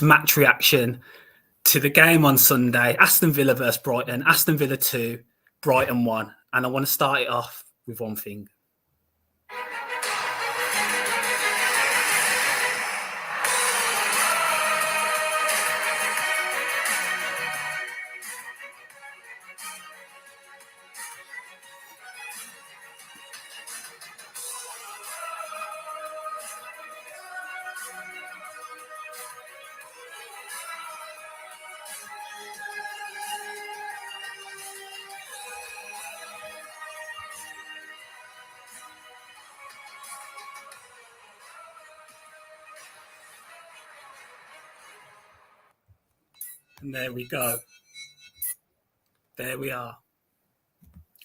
match reaction to the game on Sunday, Aston Villa versus Brighton. Aston Villa 2, Brighton 1. And I want to start it off with one thing. And there we go. There we are.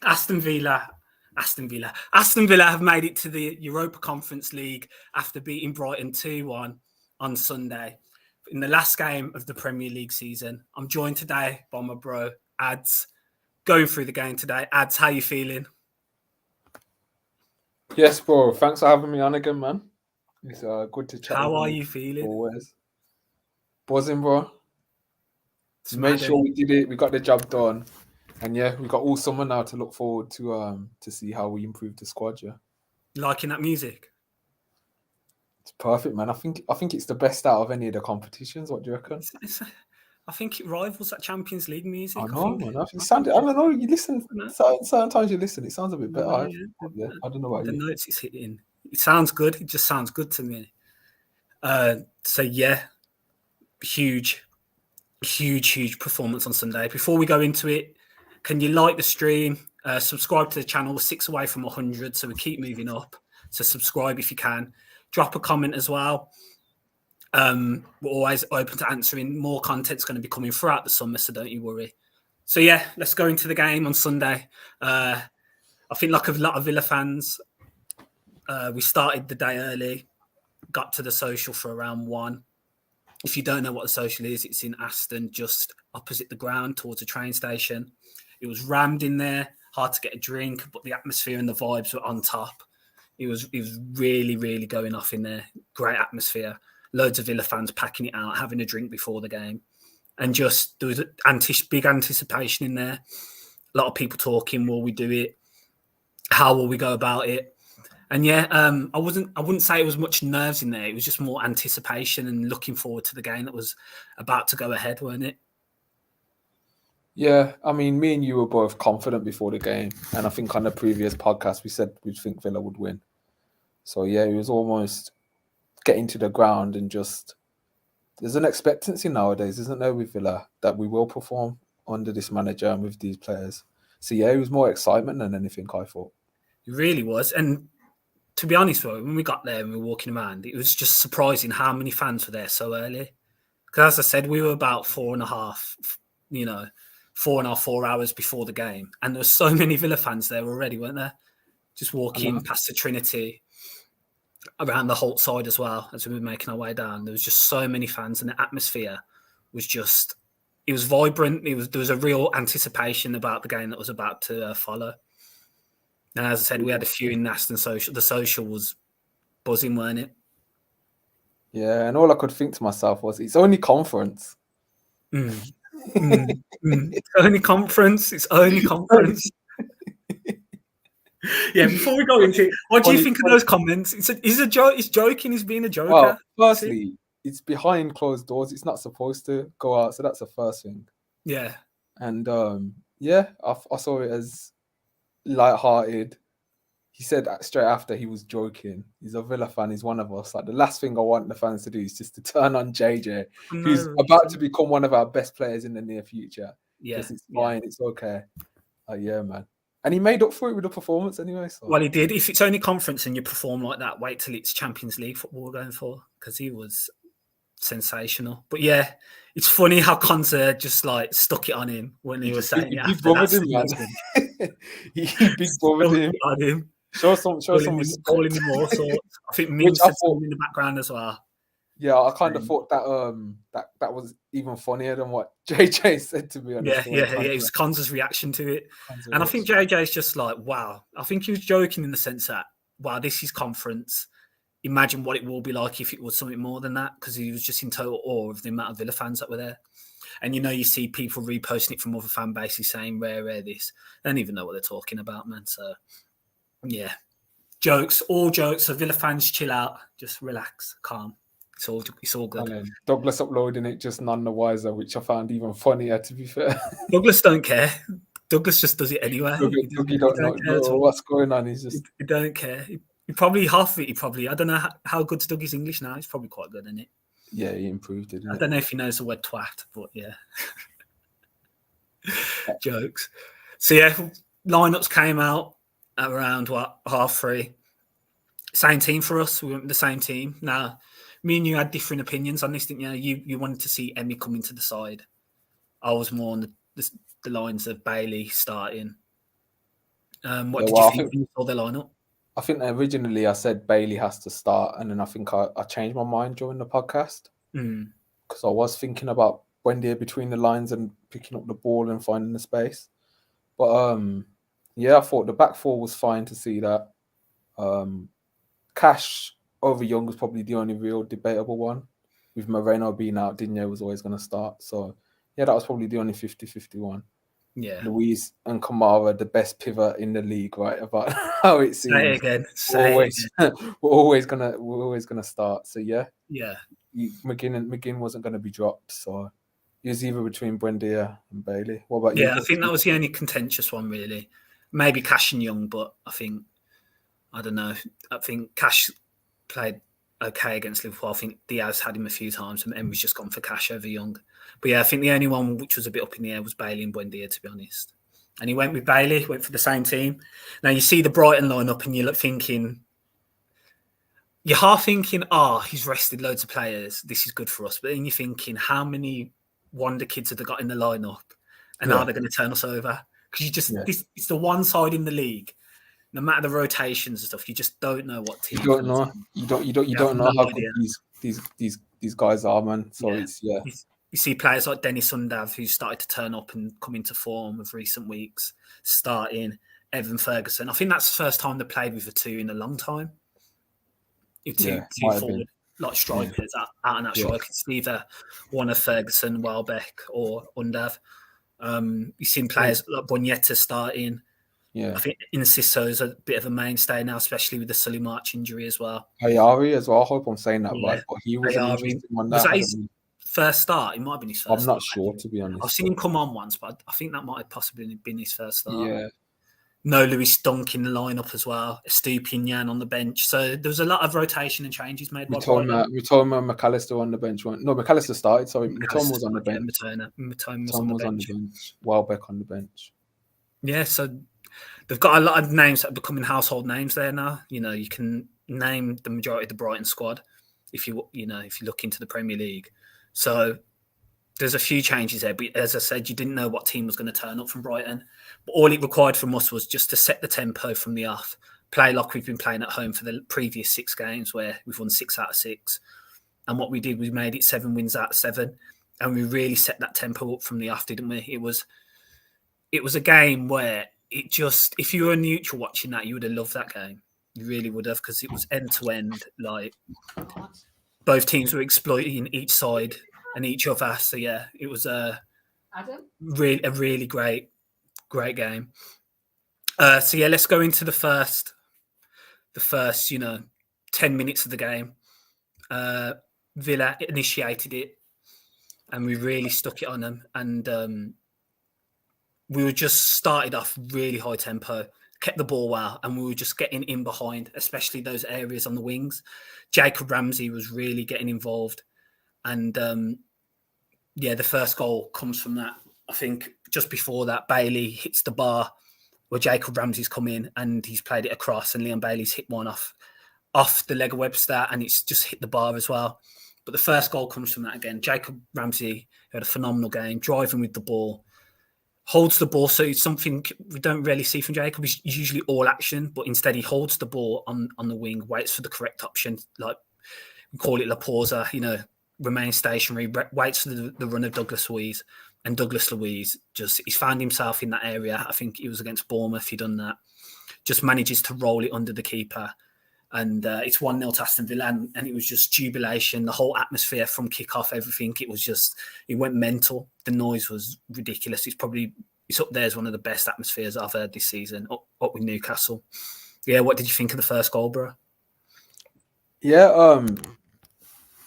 Aston Villa have made it to the Europa Conference League after beating Brighton 2-1 on Sunday in the last game of the Premier League season. I'm joined today by my bro, Ads, going through the game today. Ads, how you feeling? Yes, bro. Thanks for having me on again, man. It's good to chat. How are you feeling? Always. Buzzing, bro. It's Made sure we did it. We got the job done. And yeah, we got all summer now to look forward to see how we improve the squad, yeah. Liking that music? It's perfect, man. I think it's the best out of any of the competitions. What do you reckon? I think it rivals that Champions League music. I know, man. I don't know. You listen. Certain times you listen, it sounds a bit better. Yeah. I don't know about the you. notes it's hitting. It sounds good. It just sounds good to me. So yeah, huge performance on Sunday. Before we go into it, can you like the stream? Subscribe to the channel. We're 6 away from 100, so we keep moving up. So subscribe if you can. Drop a comment as well. We're always open to answering. More content's going to be coming throughout the summer, so don't you worry. So yeah, let's go into the game on Sunday. I think like a lot of Villa fans, we started the day early, got to the social for around 1. If you don't know what the social is, it's in Aston, just opposite the ground towards the train station. It was rammed in there, hard to get a drink, but the atmosphere and the vibes were on top. It was really, really going off in there. Great atmosphere. Loads of Villa fans packing it out, having a drink before the game. And just there was a big anticipation in there. A lot of people talking, will we do it? How will we go about it? And yeah, I wouldn't say it was much nerves in there. It was just more anticipation and looking forward to the game that was about to go ahead, weren't it? Yeah, I mean, me and you were both confident before the game. And I think on the previous podcast, we said we think Villa would win. So yeah, it was almost getting to the ground and just... There's an expectancy nowadays, isn't there, with Villa, that we will perform under this manager and with these players. So yeah, it was more excitement than anything, I thought. It really was. And to be honest, when we got there and we were walking around, it was just surprising how many fans were there so early. Because as I said, we were about 4 hours before the game. And there were so many Villa fans there already, weren't there? Just walking past the Trinity, around the Holt side as well, as we were making our way down. There was just so many fans, and the atmosphere was just... It was vibrant. There was a real anticipation about the game that was about to follow. And as I said, we had a few in Aston social. The social was buzzing, weren't it? Yeah, and all I could think to myself was, it's only conference. It's only conference. It's only conference. Yeah, before we go into it, what do you think of those comments? It's a joke. It's joking. He's being a joker. Well, firstly, it's behind closed doors. It's not supposed to go out. So that's the first thing. Yeah. And yeah, I saw it as light-hearted. He said straight after he was joking. He's a Villa fan. He's one of us. Like, the last thing I want the fans to do is just to turn on JJ, who's about to become one of our best players in the near future. Yeah, it's fine. It's okay. Yeah, man. And he made up for it with the performance anyway. So. Well, he did. If it's only conference and you perform like that, wait till it's Champions League football we're going for, because he was sensational. But yeah, it's funny how Conte just like stuck it on him when he was saying it. He big brothered him, man. He big brothered him. Show some calling him all sorts. I think Min said something in the background as well. Yeah, I kind of thought that was even funnier than what JJ said to me. Yeah. It was Conte's reaction to it. I think JJ's just like, wow. I think he was joking in the sense that, wow, this is conference. imagine what it will be like if it was something more than that, because he was just in total awe of the amount of Villa fans that were there. And you see people reposting it from other fan bases saying, rare this. They don't even know what they're talking about, man. So, yeah. Jokes, all jokes. So Villa fans, chill out. Just relax, calm. It's all good. And then Douglas uploading it just none the wiser, which I found even funnier, to be fair. Douglas don't care. Douglas just does it anyway. Dougie don't know what's going on. He's just... He don't care. He probably, half of it, I don't know how good's Dougie's English now. He's probably quite good, isn't it? Yeah, he improved it. I don't know if he knows the word twat, but yeah. Jokes. So yeah, lineups came out at around 3:30. Same team for us. We went with the same team. Now, me and you had different opinions on this, didn't you? You wanted to see Emmy come into the side. I was more on the lines of Bailey starting. What did you think when you saw the lineup? I think originally I said Bailey has to start, and then I think I changed my mind during the podcast because I was thinking about Buendia between the lines and picking up the ball and finding the space. But yeah, I thought the back four was fine to see that. Cash over Young was probably the only real debatable one. With Moreno being out, Digne was always going to start. So yeah, that was probably the only 50-50 one. Yeah, Luis and Kamara, the best pivot in the league, right? About how it seems. Say it again. We're always gonna start. So yeah. McGinn wasn't gonna be dropped. So he was either between Buendia and Bailey. What about you? Yeah, I think that was the only contentious one, really. Maybe Cash and Young, but I don't know. I think Cash played okay against Liverpool. I think Diaz had him a few times, and Emery's just gone for Cash over Young. But yeah, I think the only one which was a bit up in the air was Bailey and Buendia, to be honest. And he went with Bailey, went for the same team. Now you see the Brighton lineup, and you're half thinking, he's rested loads of players. This is good for us. But then you're thinking, how many wonder kids have they got in the lineup, and are they going to turn us over? Because it's the one side in the league. No matter the rotations and stuff, you just don't know what team. You don't know. You don't know how good these guys are, man. So You see players like Dennis Undav, who's started to turn up and come into form of recent weeks, starting Evan Ferguson. I think that's the first time they played with a two in a long time. Two forward, like strikers, out and out strikers. It's either one of Ferguson, Welbeck, or Undav. You've seen players like Bonietta starting. Yeah, I think Inciso's a bit of a mainstay now, especially with the Sully March injury as well. Ayari as well. I hope I'm saying that right. But he was an interesting one. Was that his first start? It might have been his first. I'm not sure, to be honest. I've seen him come on once, but I think that might have possibly been his first start. Yeah. No Lewis Dunk in the lineup as well. Stu Pinyan on the bench. So there was a lot of rotation and changes made. Mitoma McAllister on the bench. No, McAllister started. Sorry, Mitoma was on the bench. Mitoma was on the bench. Welbeck on the bench. Yeah, so they've got a lot of names that are becoming household names there now. You can name the majority of the Brighton squad if you look into the Premier League. So there's a few changes there, but as I said, you didn't know what team was going to turn up from Brighton. But all it required from us was just to set the tempo from the off, play like we've been playing at home for the previous 6 games, where we've won 6 out of 6. And what we did, we made it 7 wins out of 7, and we really set that tempo up from the off, didn't we? It was a game where if you were a neutral watching that, you would have loved that game. You really would have, because it was end to end. Like both teams were exploiting each side and each other. So yeah, it was a really great game. So yeah, let's go into the first 10 minutes of the game. Villa initiated it, and we really stuck it on them. And we were just started off really high tempo, kept the ball well, and we were just getting in behind, especially those areas on the wings. Jacob Ramsey was really getting involved. And the first goal comes from that. I think just before that, Bailey hits the bar where Jacob Ramsey's come in, and he's played it across, and Leon Bailey's hit one off the leg of Webster, and it's just hit the bar as well. But the first goal comes from that again. Jacob Ramsey had a phenomenal game, driving with the ball, holds the ball. So it's something we don't really see from Jacob. He's usually all action, but instead he holds the ball on the wing, waits for the correct option, like we call it La Pausa, remain stationary, waits for the run of Douglas Luiz. And Douglas Luiz he's found himself in that area. I think it was against Bournemouth. He done that. Just manages to roll it under the keeper And it's 1-0 to Aston Villa, and it was just jubilation, the whole atmosphere from kickoff, everything. It went mental. The noise was ridiculous. It's up there as one of the best atmospheres I've heard this season, up with Newcastle. Yeah, what did you think of the first goal, bro? Yeah,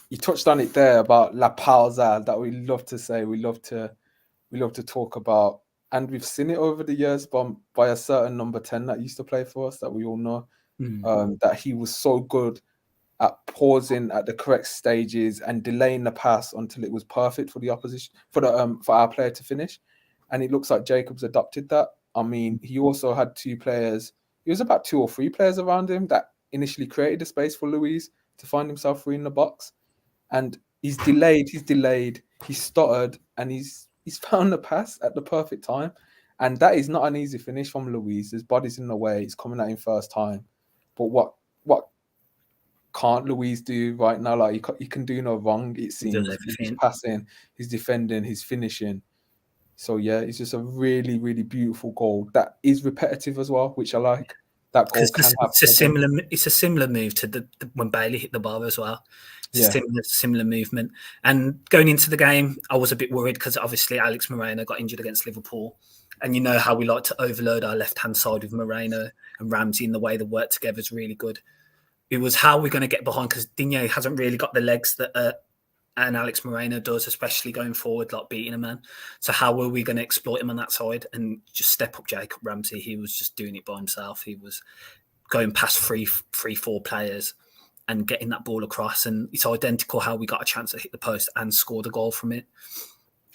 you touched on it there about La Pausa that we love to say, we love to talk about, and we've seen it over the years by a certain number 10 that used to play for us that we all know. That he was so good at pausing at the correct stages and delaying the pass until it was perfect for the opposition, for our player to finish. And it looks like Jacobs adopted that. I mean, he also had 2 players. It was about 2 or 3 players around him that initially created the space for Luis to find himself free in the box. And he's delayed, he's stuttered, and he's found the pass at the perfect time. And that is not an easy finish from Luis. His body's in the way. He's coming at him first time. But what can't Luis do right now? Like he can do no wrong, it seems. He's passing, he's defending, he's finishing. So yeah, it's just a really, really beautiful goal that is repetitive as well, which I like. That goal it's a similar move to when Bailey hit the bar as well. It's similar movement. And going into the game, I was a bit worried because obviously Alex Moreno got injured against Liverpool. And you know how we like to overload our left-hand side with Moreno and Ramsey, and the way they work together is really good. It was how we're going to get behind, because Digne hasn't really got the legs that and Alex Moreno does, especially going forward, like beating a man. So how were we going to exploit him on that side and just step up Jacob Ramsey? He was just doing it by himself. He was going past 3-4 players and getting that ball across. And it's identical how we got a chance to hit the post and scored a goal from it.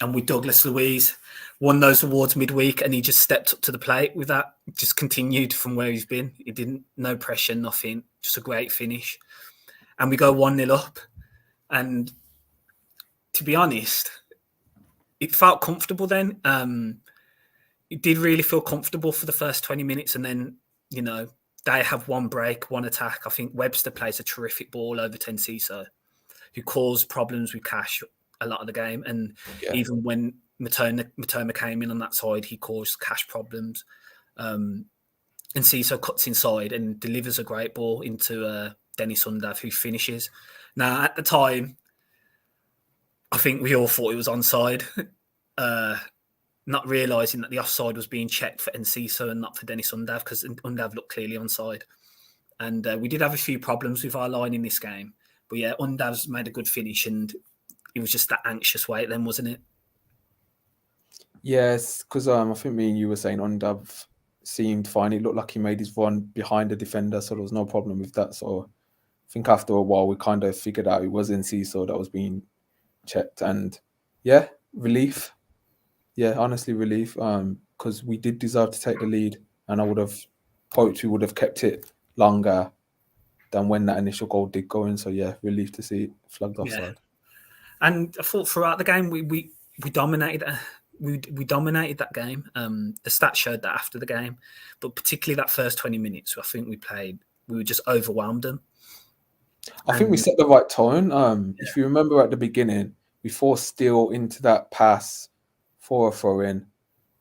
And with Douglas Luiz, won those awards midweek, and he just stepped up to the plate with that, just continued from where he's been. He didn't, no pressure, nothing, just a great finish. And we go 1-0 up. And to be honest, it felt comfortable then. It did really feel comfortable for the first 20 minutes. And then, you know, they have one break, one attack. I think Webster plays a terrific ball over Tenciso, who caused problems with Cash a lot of the game. And even when Matoma came in on that side, he caused Cash problems. And Ciso cuts inside and delivers a great ball into Dennis Undav, who finishes. Now, at the time, I think we all thought it was onside, not realising that the offside was being checked for Enciso and not for Dennis Undav, because Undav looked clearly onside. And we did have a few problems with our line in this game. But yeah, Undav's made a good finish, and it was just that anxious wait then, wasn't it? Yes, because I think me and you were saying Undav seemed fine. It looked like he made his run behind the defender, so there was no problem with that. So I think after a while, we kind of figured out it was Enciso that was being checked. And yeah, relief. Yeah, honestly, relief. Because we did deserve to take the lead, and I would have hoped we would have kept it longer than when that initial goal did go in. So yeah, relief to see it flagged offside. Yeah. And I thought throughout the game we dominated. We dominated that game. The stats showed that after the game, but particularly that first 20 minutes, I think we just overwhelmed them. I think we set the right tone. If you remember at the beginning, we forced Steele into that pass for a throw-in.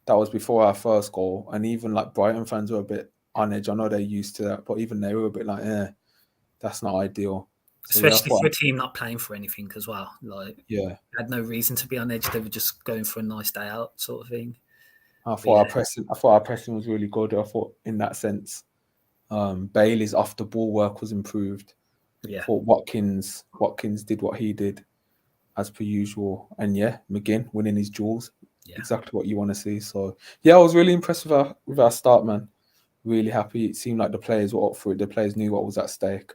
That was before our first goal. And even like Brighton fans were a bit on edge. I know they're used to that, but even they were a bit like, that's not ideal. So especially for a team not playing for anything as well. Like, had no reason to be on edge. They were just going for a nice day out, sort of thing. I thought our pressing was really good. I thought in that sense, Bailey's off the ball work was improved. Yeah. I thought Watkins did what he did as per usual. And McGinn winning his duels. Yeah. Exactly what you want to see. So I was really impressed with our start, man. Really happy. It seemed like the players were up for it. The players knew what was at stake.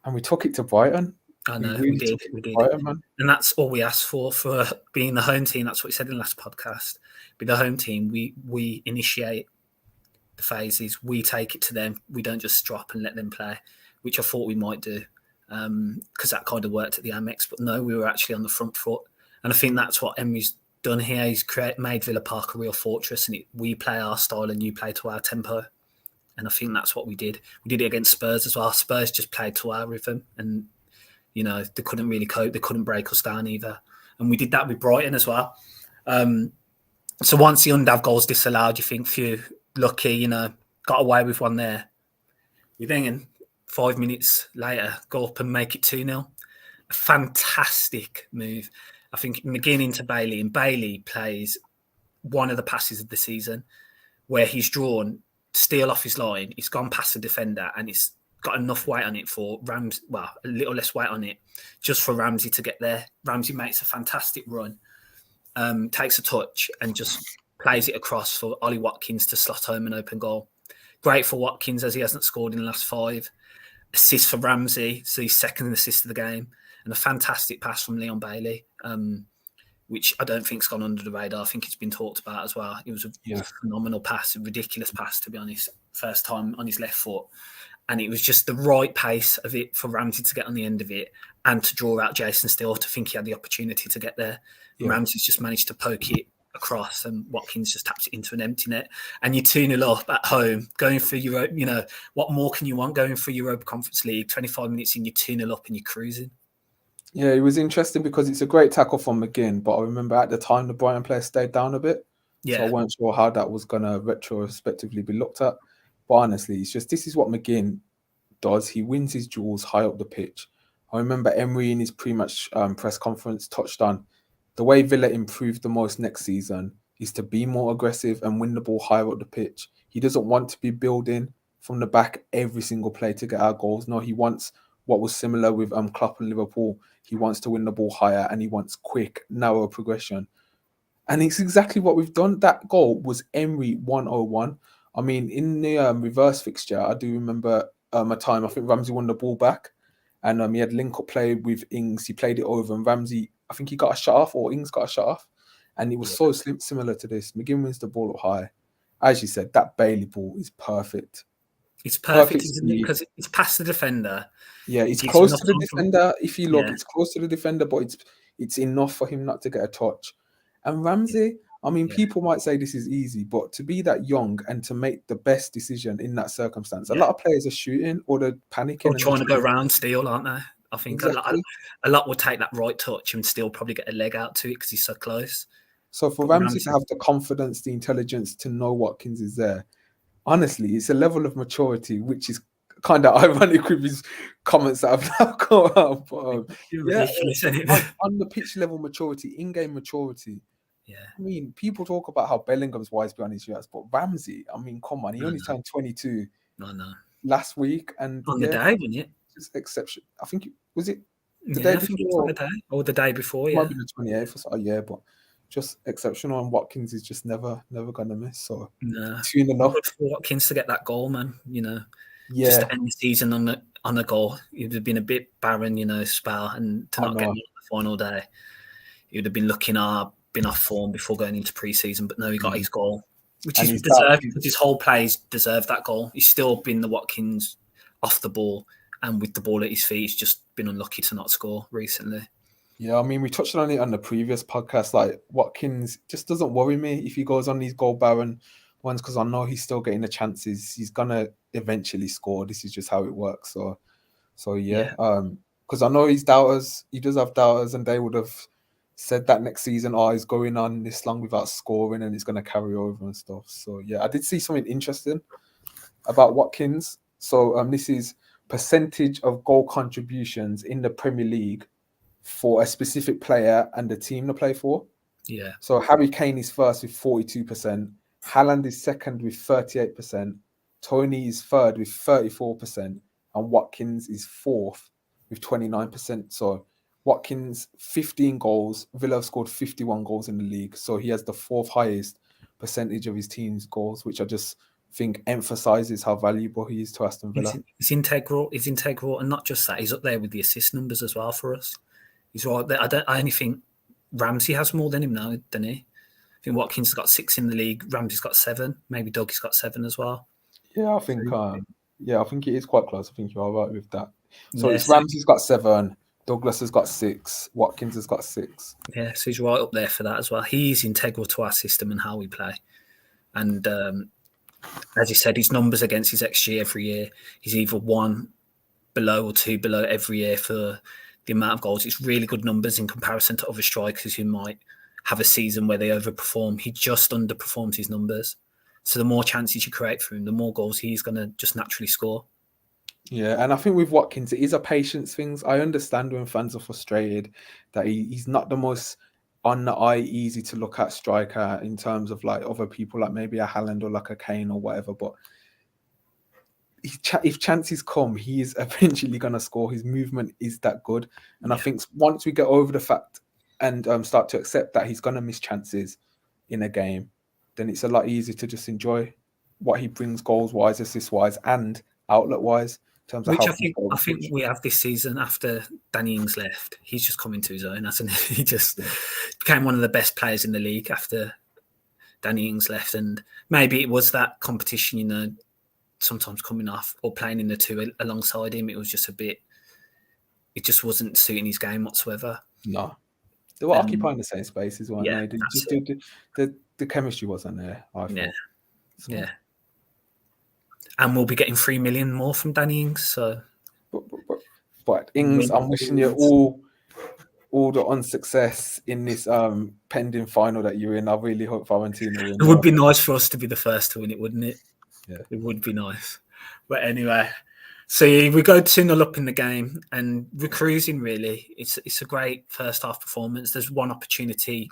And we took it to Brighton. I know, we did. Brighton, man. And that's all we asked for being the home team. That's what we said in the last podcast. Be the home team, we initiate the phases. We take it to them. We don't just drop and let them play, which I thought we might do, because that kind of worked at the Amex. But no, we were actually on the front foot. And I think that's what Emery's done here. He's made Villa Park a real fortress, and we play our style and you play to our tempo. And I think that's what we did. We did it against Spurs as well. Spurs just played to our rhythm, and they couldn't really cope. They couldn't break us down either. And we did that with Brighton as well. So once the Undav goals disallowed, you think, phew, lucky, got away with one there. We then 5 minutes later, go up and make it 2-0. A fantastic move. I think McGinn into Bailey, and Bailey plays one of the passes of the season where he's drawn steal off his line. He's gone past the defender and it's got enough weight on it for Ramsey. Well, a little less weight on it just for Ramsey to get there. Ramsey makes a fantastic run, takes a touch and just plays it across for Ollie Watkins to slot home an open goal. Great for Watkins as he hasn't scored in the last 5. Assist for Ramsey, so his second assist of the game, and a fantastic pass from Leon Bailey, which I don't think's gone under the radar. I think it's been talked about as well. It was a phenomenal pass, a ridiculous pass, to be honest. First time on his left foot. And it was just the right pace of it for Ramsey to get on the end of it and to draw out Jason Steele to think he had the opportunity to get there. Yeah. Ramsey's just managed to poke it across and Watkins just taps it into an empty net. And you're 2-0 up at home, going for Europe. You know, what more can you want going for Europa Conference League? 25 minutes in, you're 2-0 up and you're cruising. Yeah, it was interesting because it's a great tackle from McGinn, but I remember at the time the Brighton player stayed down a bit. Yeah. So I wasn't sure how that was going to retrospectively be looked at. But honestly, it's just this is what McGinn does. He wins his duels high up the pitch. I remember Emery in his pre-match press conference touched on the way Villa improved the most next season is to be more aggressive and win the ball higher up the pitch. He doesn't want to be building from the back every single play to get our goals. No, he wants what was similar with Klopp and Liverpool. He wants to win the ball higher and he wants quick, narrow progression. And it's exactly what we've done. That goal was Emery 101. I mean, in the reverse fixture, I do remember a time, I think Ramsey won the ball back and he had link-up play with Ings. He played it over and Ramsey, I think he got a shot off or Ings got a shot off. And it was so similar to this. McGinn wins the ball up high. As you said, that Bailey ball is perfect. It's perfect, isn't it? Because it's past the defender. Yeah, it's close to the defender. If you look, it's close to the defender, but it's enough for him not to get a touch. And Ramsey, I mean, people might say this is easy, but to be that young and to make the best decision in that circumstance, a lot of players are shooting or they're panicking. Or trying to go round Steele, aren't they? I think a lot will take that right touch and still probably get a leg out to it because he's so close. So for Ramsey to have the confidence, the intelligence to know Watkins is there, honestly, it's a level of maturity which is kind of ironic with his comments that have now come out. But, on the pitch level maturity, in-game maturity. Yeah, I mean, people talk about how Bellingham's wise behind his ears, but Ramsey, I mean, come on, he only turned 22 last week, and on the day, wasn't it? Just exception. I think was it the day before, or the day before? Yeah, might be the 28th or so. Yeah, but just exceptional, and Watkins is just never going to miss. So good for Watkins to get that goal, man. You know, just to end the season on a goal, it would have been a bit barren, you know, spell, and to not get the final day, he would have been been off form before going into pre-season, but no, he got his goal, which is deserved because his whole plays deserved that goal. He's still been the Watkins off the ball and with the ball at his feet. He's just been unlucky to not score recently. Yeah, I mean, we touched on it on the previous podcast. Like, Watkins just doesn't worry me if he goes on these goal barren ones because I know he's still getting the chances. He's gonna eventually score. This is just how it works. So yeah. Because I know he's doubters. He does have doubters, and they would have said that next season, he's going on this long without scoring and he's going to carry over and stuff. So, yeah, I did see something interesting about Watkins. So, this is percentage of goal contributions in the Premier League for a specific player and the team to play for. Yeah. So, Harry Kane is first with 42%. Haaland is second with 38%. Tony is third with 34%. And Watkins is fourth with 29%. So, Watkins, 15 goals. Villa have scored 51 goals in the league. So he has the fourth highest percentage of his team's goals, which I just think emphasises how valuable he is to Aston Villa. He's integral. He's integral. And not just that, he's up there with the assist numbers as well for us. He's right there. I only think Ramsey has more than him now, doesn't he? I think Watkins has got 6 in the league. Ramsey's got 7. Maybe Doug's got 7 as well. Yeah, I think it is quite close. I think you are right with that. So it's Ramsey's got 7. Douglas has got 6. Watkins has got 6. Yeah, so he's right up there for that as well. He's integral to our system and how we play. And as you said, his numbers against his XG every year, he's either 1 below or 2 below every year for the amount of goals. It's really good numbers in comparison to other strikers who might have a season where they overperform. He just underperforms his numbers. So the more chances you create for him, the more goals he's going to just naturally score. Yeah, and I think with Watkins, it is a patience thing. I understand when fans are frustrated that he's not the most on the eye, easy to look at striker in terms of like other people, like maybe a Haaland or like a Kane or whatever. But if chances come, he is eventually going to score. His movement is that good. And I think once we get over the fact and start to accept that he's going to miss chances in a game, then it's a lot easier to just enjoy what he brings goals wise, assist wise, and outlet wise in terms of Which how I he think I think we have this season after Danny Ings left. He's just come into his own, hasn't he? He just became one of the best players in the league after Danny Ings left. And maybe it was that competition, you know, sometimes coming off or playing in the two alongside him. It was just a bit, it just wasn't suiting his game whatsoever. No. They were occupying the same spaces, weren't Yeah, they? that's The chemistry wasn't there, I thought. So, yeah. And we'll be getting 3 million more from Danny Ings. So, but Ings, I'm wishing you all the unsuccess in this pending final that you're in. I really hope Valentina wins. It would be nice for us to be the first to win it, wouldn't it? Yeah. It would be nice. But anyway, so we go 2-0 up in the game and we're cruising really. It's a great first half performance. There's one opportunity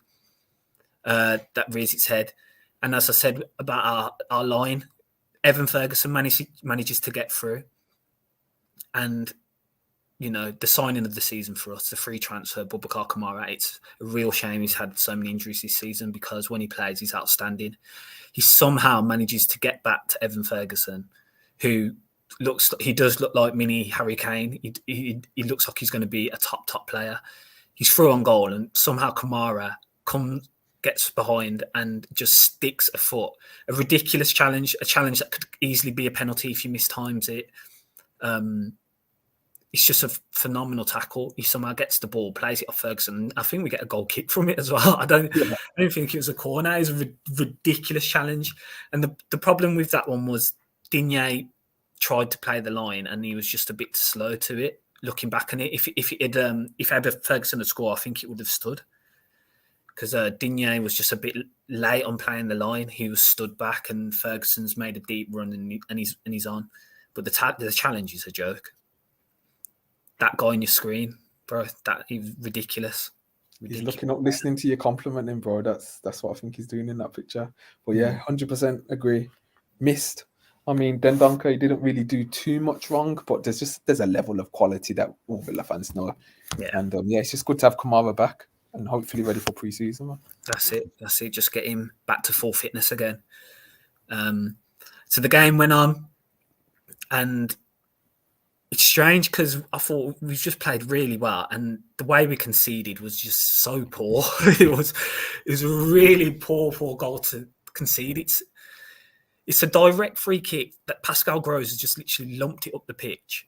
that rears its head. And as I said about our line, Evan Ferguson manages to get through. And, you know, the signing of the season for us, the free transfer, Boubacar Kamara, it's a real shame he's had so many injuries this season because when he plays, he's outstanding. He somehow manages to get back to Evan Ferguson, who does look like mini Harry Kane. He looks like he's going to be a top player. He's through on goal and somehow Kamara gets behind and just sticks a foot. A ridiculous challenge, a challenge that could easily be a penalty if he mistimes it. It's just a phenomenal tackle. He somehow gets the ball, plays it off Ferguson. I think we get a goal kick from it as well. I don't think it was a corner. It's a ridiculous challenge. And the problem with that one was Digne tried to play the line and he was just a bit slow to it. Looking back on it, if ever Ferguson had scored, I think it would have stood. Because Digne was just a bit late on playing the line. He was stood back and Ferguson's made a deep run and he's on. But the challenge is a joke. That guy on your screen, bro, he's ridiculous. He's looking up, listening to your complimenting, bro. That's what I think he's doing in that picture. But yeah, 100% agree. Missed. I mean, Dendoncker, he didn't really do too much wrong, but there's a level of quality that all Villa fans know. Yeah. And it's just good to have Kamara back and hopefully ready for pre-season. Man. That's it. Just get him back to full fitness again. So the game went on, and it's strange because I thought we've just played really well, and the way we conceded was just so poor. It was a really poor goal to concede. It's a direct free kick that Pascal Gross has just literally lumped it up the pitch,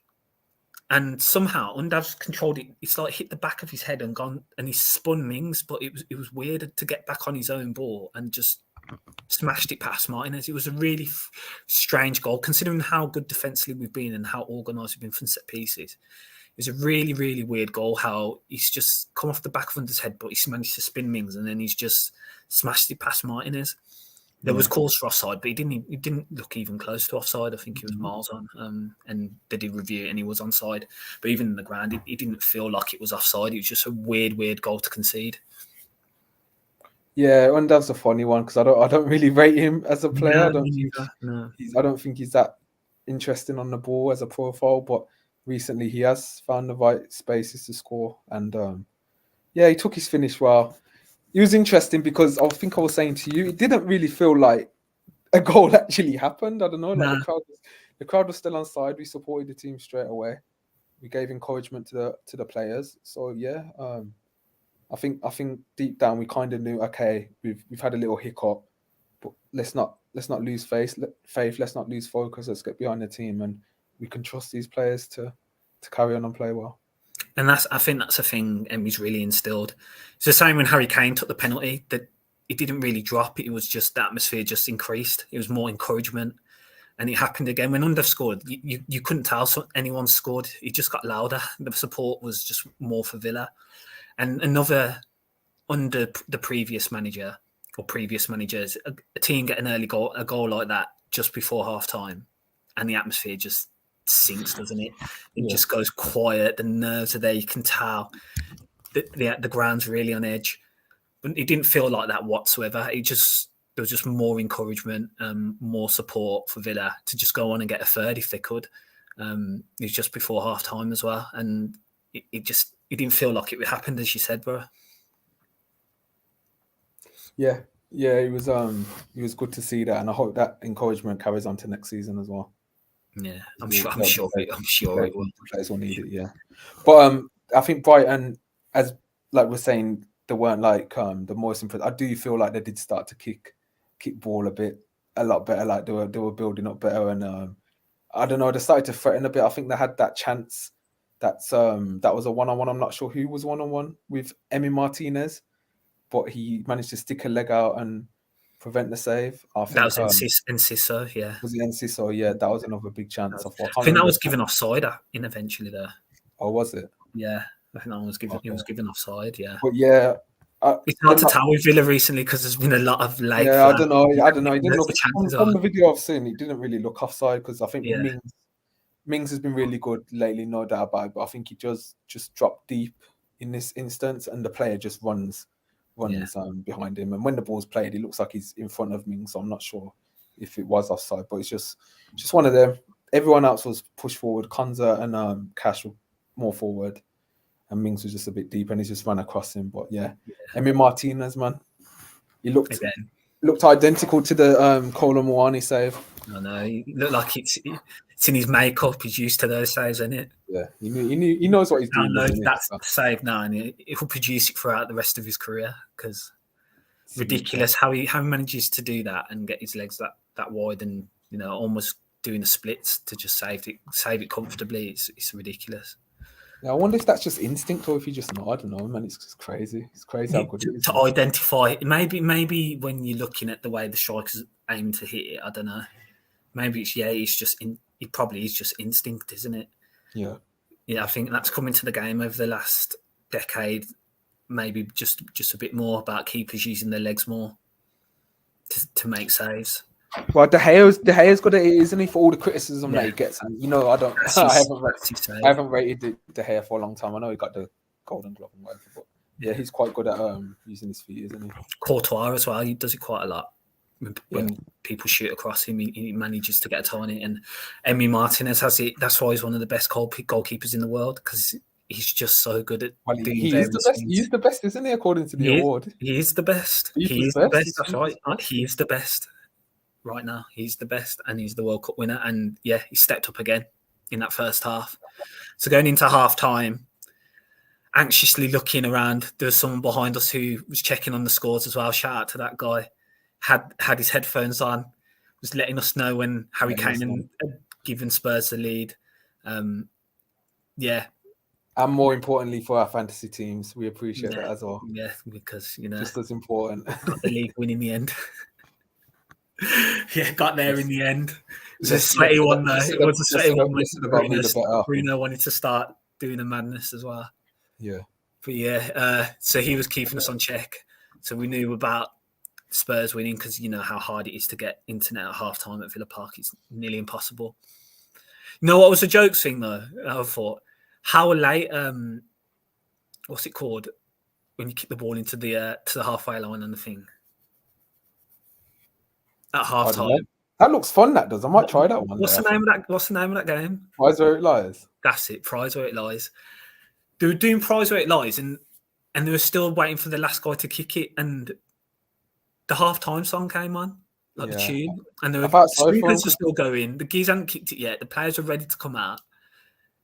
and somehow Undav's controlled it. It's like hit the back of his head and gone, and he spun Mings, but it was weird to get back on his own ball and just smashed it past Martinez. It was a really strange goal, considering how good defensively we've been and how organised we've been from set pieces. It was a really, really weird goal, how he's just come off the back of Under's head, but he's managed to spin Mings and then he's just smashed it past Martinez. There was calls for offside, but he didn't look even close to offside. I think he was miles on, and they did review it and he was onside. But even in the ground, it didn't feel like it was offside. It was just a weird goal to concede. Yeah, Undav's a funny one because I don't really rate him as a player. I don't think he's that interesting on the ball as a profile, but recently he has found the right spaces to score. And he took his finish well. It was interesting because I think I was saying to you, it didn't really feel like a goal actually happened. I don't know, like the crowd was still on side. We supported the team straight away. We gave encouragement to the players. So I think deep down we kind of knew, okay, we've had a little hiccup, but let's not lose faith. Let's not lose focus. Let's get behind the team, and we can trust these players to carry on and play well. And I think that's a thing Emmy's really instilled. It's the same when Harry Kane took the penalty, that it didn't really drop. It was just the atmosphere just increased. It was more encouragement. And it happened again when Undav scored. You couldn't tell anyone scored. It just got louder. The support was just more for Villa. And another under the previous manager or previous managers, a team get an early goal, a goal like that just before half time, and the atmosphere just sinks, doesn't it? It Yeah. just goes quiet. The nerves are there. You can tell the ground's really on edge. But it didn't feel like that whatsoever. There was just more encouragement, more support for Villa to just go on and get a third if they could. It was just before half time as well, and it didn't feel like it would happen, as you said, bro. Yeah, it was good to see that, and I hope that encouragement carries on to next season as well. Yeah, I'm sure it will. Players will need it, yeah. But I think Brighton, as like we're saying, they weren't like the most impressive. I do feel like they did start to kick ball a lot better. Like they were building up better, and I don't know, they started to threaten a bit. I think they had that chance. That was a 1-on-1. I'm not sure who was 1-on-1 with Emi Martinez, but he managed to stick a leg out and prevent the save. I think That was Enciso, yeah. Was it Enciso? Yeah, that was another big chance. I think that was given offside in eventually there. Oh, was it? Yeah, I think that was given. Okay. It was given offside. Yeah, but yeah, it's hard to tell with Villa recently because there's been a lot of late. Yeah, I don't know. He didn't look from the video I've seen. He didn't really look offside because I think Mings has been really good lately, no doubt about it. But I think he just dropped deep in this instance, and the player just runs behind him. And when the ball's played, it looks like he's in front of Mings. So I'm not sure if it was offside, but it's just one of them. Everyone else was pushed forward. Konza and Cash were more forward, and Mings was just a bit deep, and he just ran across him. But Emi Martinez, man, he looked identical to the Kolo Muani save. I know. He looked like it's in his makeup. He's used to those saves, isn't it? Yeah, he knows what he's doing. That's the save now, and he will produce it throughout the rest of his career because ridiculous how he manages to do that and get his legs that wide and almost doing the splits to just save it comfortably. It's ridiculous. Yeah, I wonder if that's just instinct or if you just know. I don't know, man. It's just crazy. It's crazy how good it is. To identify, maybe when you're looking at the way the strikers aim to hit it, I don't know. Maybe it probably is just instinct, isn't it? Yeah. Yeah, I think that's come into the game over the last decade. Maybe just a bit more about keepers using their legs more to make saves. Well, De Gea's got it, isn't he, for all the criticism that he gets? And I haven't rated De Gea for a long time. I know he got the Golden Glove and whatever, but he's quite good at using his feet, isn't he? Courtois as well. He does it quite a lot. When people shoot across him, he manages to get a tie on it. And Emi Martinez has it. That's why he's one of the best goalkeepers in the world, because he's just so good at doing he is the best. He's the best, isn't he, according to the award? He is the best. He is the best. That's right. He is the best. Right now, he's the best, and he's the World Cup winner. And he stepped up again in that first half. So going into half time, anxiously looking around, there was someone behind us who was checking on the scores as well. Shout out to that guy. Had his headphones on, was letting us know when Harry Kane had given Spurs the lead. And more importantly for our fantasy teams, we appreciate that as well. Yeah, because just as important. Got the league win in the end. Got there in the end. It was a sweaty one though. It was a sweaty one. Bruno wanted to start doing the madness as well. Yeah. But so he was keeping us on check. So we knew about Spurs winning because you know how hard it is to get internet at halftime at Villa Park. It's nearly impossible. You know what was a joke thing though? I thought, how late? What's it called when you kick the ball into the halfway line on the thing? At half time. That looks fun, that does. I might try that one. What's the name of that game? Prize Where It Lies. That's it, Prize Where It Lies. They were doing Prize Where It Lies and they were still waiting for the last guy to kick it, and the half-time song came on, the tune. And the speakers were still going. The geese hadn't kicked it yet. The players were ready to come out.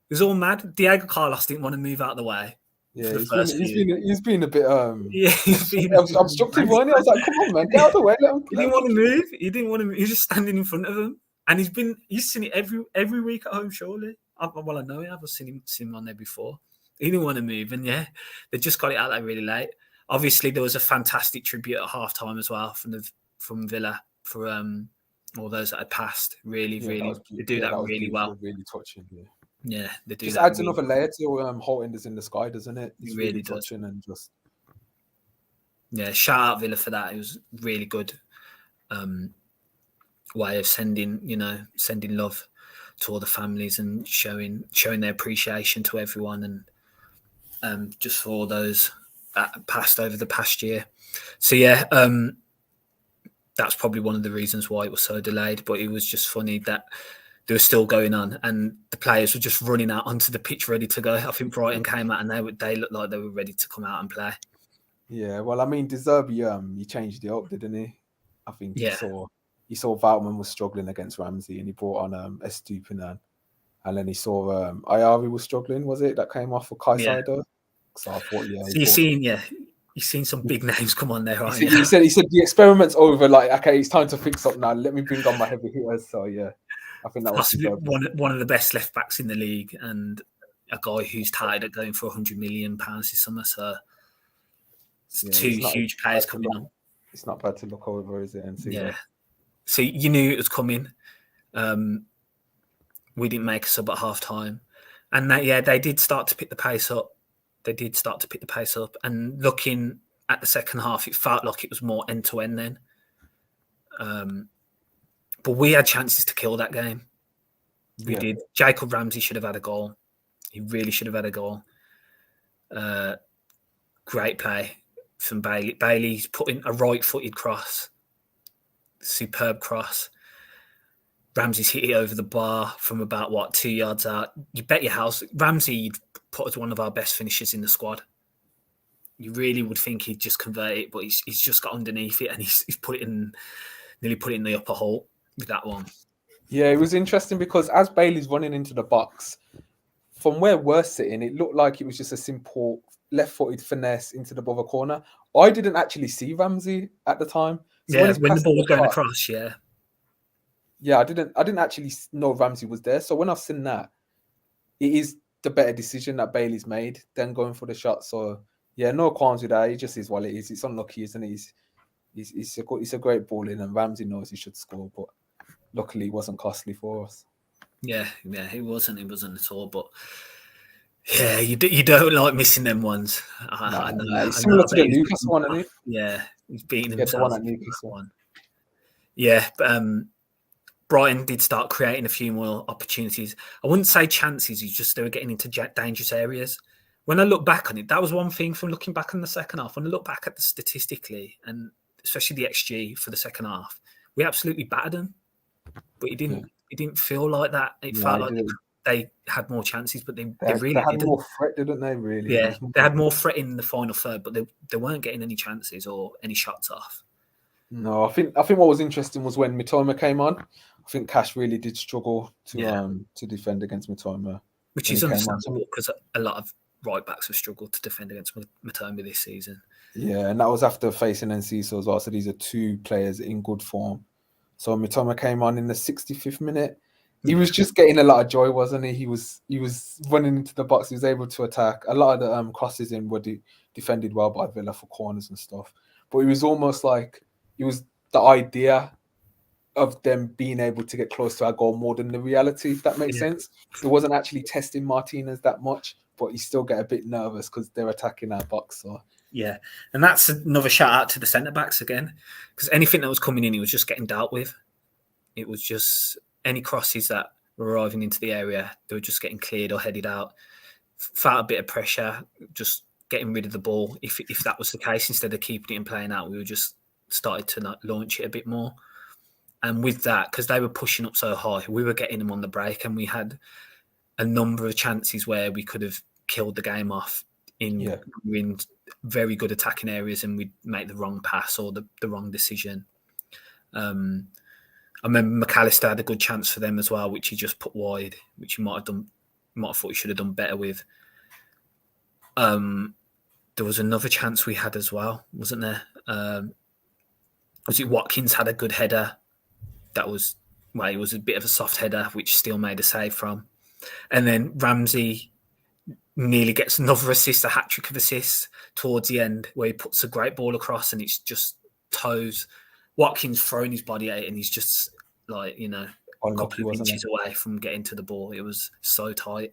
It was all mad. Diego Carlos didn't want to move out of the way. Yeah, he's been a bit. He's been obstructive, wasn't he? I was like, "Come on, man, get out of the way." He didn't want to move. He didn't want to move. He was just standing in front of him, and he's seen it every week at home. Surely, I know he has. I've seen him on there before. He didn't want to move, and they just got it out there really late. Obviously, there was a fantastic tribute at halftime as well from Villa for all those that had passed. Really, they do that really well. Really touching. Yeah, they do. Just adds another layer to Holding in the Sky, doesn't it? It really does. Touching and just shout out Villa for that. It was really good way of sending love. all the families and showing their appreciation to everyone, and just for all those that passed over the past year. So yeah, that's probably one of the reasons why it was so delayed. But it was just funny that they were still going on, and the players were just running out onto the pitch ready to go. I think Brighton came out and they looked like they were ready to come out and play. Yeah, well, I mean, De Zerbi, he changed it up, didn't he? I think Yeah. he saw Voutman was struggling against Ramsey, and he brought on Estupinan, and then he saw Ayari was struggling. Was it that came off for Caicedo? So I thought, yeah. So you've seen some big names come on there, right? He said the experiment's over. Like, okay, it's time to fix up now. Let me bring on my heavy hitters. So yeah, I think that was one of the best left backs in the league, and a guy who's tied at going for £100 million this summer. So two huge players coming on. It's not bad to look over, is it? And see that. So you knew it was coming. We didn't make a sub at half time, and they did start to pick the pace up. And looking at the second half, it felt like it was more end to end then. But we had chances to kill that game. We did. Jacob Ramsey should have had a goal. He really should have had a goal. Great play from Bailey. Bailey's putting a right-footed cross. Superb cross. Ramsey's hit it over the bar from about 2 yards out. You bet your house Ramsey put as one of our best finishers in the squad. You really would think he'd just convert it, but he's just got underneath it and he's nearly put it in the upper hole with that one. Yeah, it was interesting because as Bailey's running into the box, from where we're sitting, it looked like it was just a simple left-footed finesse into the bottom corner. I didn't actually see Ramsey at the time. So when the ball was going across, Yeah, I didn't actually know Ramsey was there. So when I've seen that, it is the better decision that Bailey's made than going for the shot. So yeah, no qualms with that. It just is what it is. It's unlucky, isn't it? It's a great ball in, and Ramsey knows he should score, but luckily it wasn't costly for us. Yeah, it wasn't at all. But yeah, you don't like missing them ones. I know. It's similar to the Newcastle one, isn't it? Yeah, he's beating himself. The one at Newcastle. Yeah, Brighton did start creating a few more opportunities. I wouldn't say chances. They were getting into dangerous areas. When I look back on it, that was one thing from looking back on the second half. When I look back at the statistically, and especially the XG for the second half, we absolutely battered them. But it didn't feel like that. It felt like they had more chances, but they really had didn't. more threat, didn't they? Really? Yeah, they had more threat in the final third, but they weren't getting any chances or any shots off. No, I think what was interesting was when Mitoma came on. I think Cash really did struggle to defend against Mitoma, which is understandable because a lot of right backs have struggled to defend against Mitoma this season. Yeah, and that was after facing Enciso as well. So these are two players in good form. So Mitoma came on in the 65th minute. He was just getting a lot of joy, wasn't he? He was running into the box. He was able to attack. A lot of the crosses in were defended well by Villa for corners and stuff. But it was almost like it was the idea of them being able to get close to our goal more than the reality, if that makes sense. It wasn't actually testing Martinez that much, but you still get a bit nervous because they're attacking our box. So yeah, and that's another shout out to the centre backs again, because anything that was coming in, he was just getting dealt with. It was just any crosses that were arriving into the area, they were just getting cleared or headed out. Felt a bit of pressure, just getting rid of the ball. If that was the case, instead of keeping it and playing out, we were just started to launch it a bit more. And with that, because they were pushing up so high, we were getting them on the break, and we had a number of chances where we could have killed the game off in very good attacking areas, and we'd make the wrong pass or the wrong decision. I remember McAllister had a good chance for them as well, which he just put wide, which he might have thought he should have done better with. There was another chance we had as well, wasn't there? Was it Watkins had a good header? It was a bit of a soft header, which Steele made a save from. And then Ramsey nearly gets another assist, a hat-trick of assists towards the end, where he puts a great ball across and it's just toes. Watkins throwing his body at it, and he's just a couple of inches away from getting to the ball. It was so tight.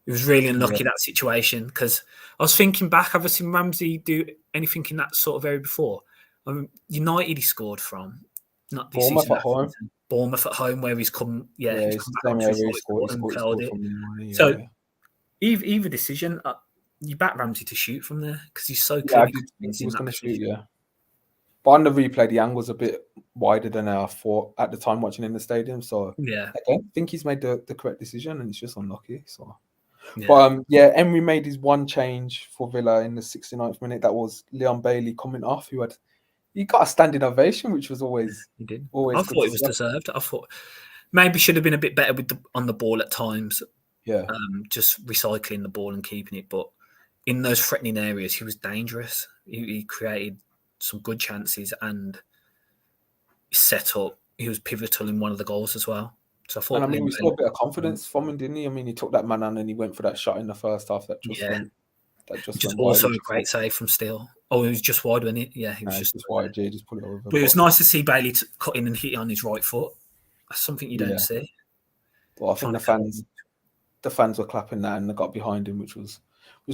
It was really unlucky, that situation, because I was thinking back, have I seen Ramsey do anything in that sort of area before? United he scored from. Not this season. Bournemouth at home where he's come. Yeah, Yeah, he's it's come the back same onto his area he right scored. foot and He failed scored it. from there. Yeah, So yeah. either decision, you back Ramsey to shoot from there because he's so Yeah, I clearly did think he in was that going to shoot. position. Yeah, but on the replay, the angle's a bit wider than I thought at the time watching in the stadium. So Yeah, again, I think he's made the correct decision, and it's just unlucky. So. yeah, But yeah, Emery made his one change for Villa in the 69th minute. That was Leon Bailey coming off. He got a standing ovation, which was always he did. I good thought to it was see. deserved. I thought maybe should have been a bit better on the ball at times. Yeah, Just recycling the ball and keeping it, but in those threatening areas, he was dangerous. He created some good chances and set up. He was pivotal in one of the goals as well. So I and thought, I mean, we saw a bit of confidence from him, didn't he? I mean, he took that man on and he went for that shot in the first half that just yeah, went just wide. also a great save from Steele. Oh, it was just wide, wasn't it? Yeah, he was just. Just wide. Yeah, just put it over. But it was nice to see Bailey cut in and hit it on his right foot. That's something you don't Yeah, see. but I think the fans were clapping that and they got behind him, which was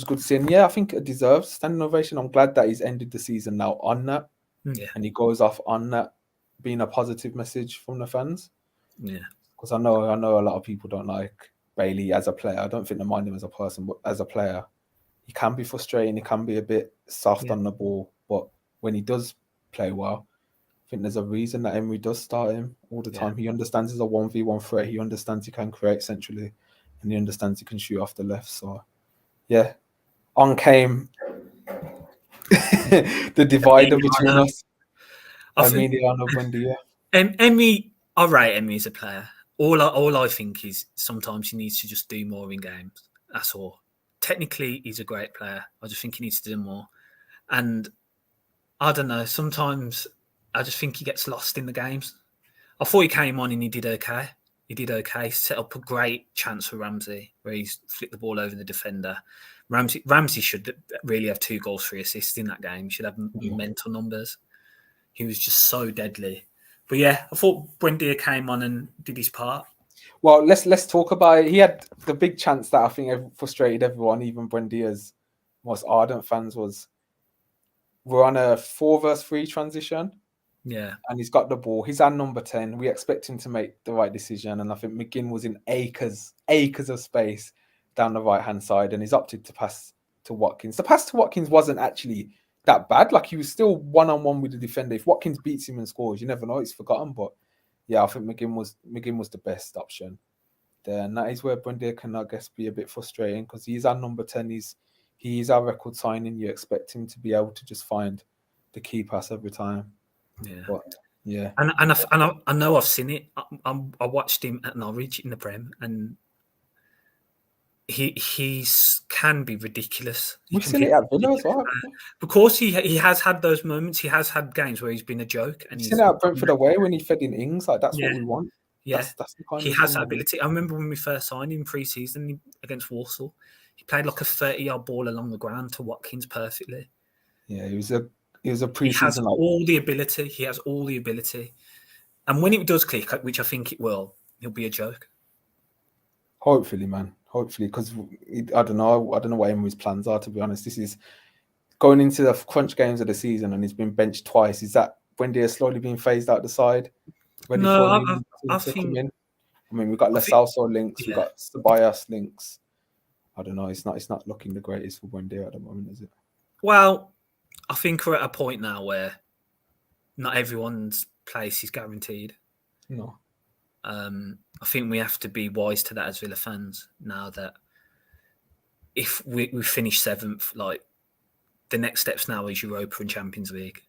good to see. And yeah, I think it deserves standing ovation. I'm glad that he's ended the season now on that, Yeah, and he goes off on that, being a positive message from the fans. yeah, Because I know a lot of people don't like Bailey as a player. I don't think they mind him as a person, but as a player, he can be frustrating. He can be a bit soft yeah. on the ball, but when he does play well, I think there's a reason that Emery does start him all the time. He understands he's a 1v1 threat. He understands he can create centrally, and he understands he can shoot off the left. So, yeah, on came the divider between us. I think Emiliano Buendia. Emery, I rate Emery as a player. All I think is sometimes he needs to just do more in games. That's all. Technically, he's a great player. I just think he needs to do more. And I don't know. Sometimes I just think he gets lost in the games. I thought he came on and he did okay. He did okay. Set up a great chance for Ramsey where he's flicked the ball over the defender. Ramsey should really have 2 goals, 3 assists in that game. He should have mental numbers. He was just so deadly. But yeah, I thought Buendia came on and did his part. Well, let's talk about it. He had the big chance that I think frustrated everyone, even Buendia's most ardent fans, was we're on a 4-versus-3 transition. Yeah. And he's got the ball. He's our number 10. We expect him to make the right decision. And I think McGinn was in acres of space down the right-hand side. And he's opted to pass to Watkins. The pass to Watkins wasn't actually that bad. Like, he was still one-on-one with the defender. If Watkins beats him and scores, you never know. He's forgotten. But yeah, I think McGinn was the best option there. And that is where Buendia can, I guess, be a bit frustrating because he's our number 10. He's our record signing. You expect him to be able to just find the key pass every time. Yeah. But yeah, and I know I've seen it. I watched him at Norwich in the Prem, and he's can be ridiculous. we've seen it at Villa as well. Because he has had those moments. He has had games where he's been a joke, and We've he's seen it at Brentford away when he fed in Ings. Like, that's what we want. Yeah, that's the kind he of has thing that ability. I remember when we first signed him pre-season against Walsall, he played like a 30-yard ball along the ground to Watkins perfectly. Yeah, he was a pre-season. He has all the ability. He has all the ability, and when it does click, which I think it will, he'll be a joke. Hopefully, man. Hopefully, because I don't know what Emery's plans are. To be honest, this is going into the crunch games of the season, and he's been benched twice. Is that Buendia slowly being phased out the side, ready for him to come in? I mean, we've got Lasalso links, we've got Ceballos links. I don't know. It's not looking the greatest for Buendia at the moment, is it? Well, I think we're at a point now where not everyone's place is guaranteed. No. I think we have to be wise to that as Villa fans now that if we finish 7th, like the next steps now is Europa and Champions League.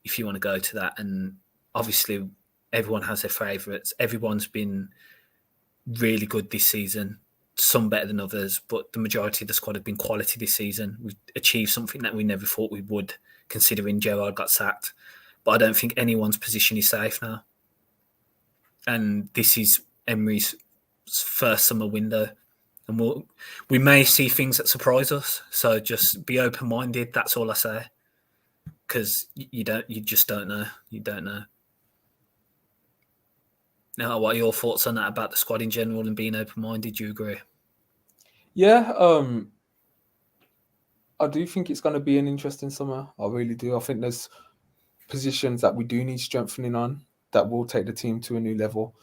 If you want to go to that, and obviously everyone has their favourites. Everyone's been really good this season. Some better than others, but the majority of the squad have been quality this season. We've achieved something that we never thought we would, considering Gerrard got sacked. But I don't think anyone's position is safe now. And this is Emery's first summer window. And we may see things that surprise us. So just be open-minded. That's all I say. Because you just don't know. You don't know. Now, what are your thoughts on that about the squad in general and being open-minded? Do you agree? Yeah, I do think it's going to be an interesting summer. I really do. I think there's positions that we do need strengthening on. that will take the team to a new level.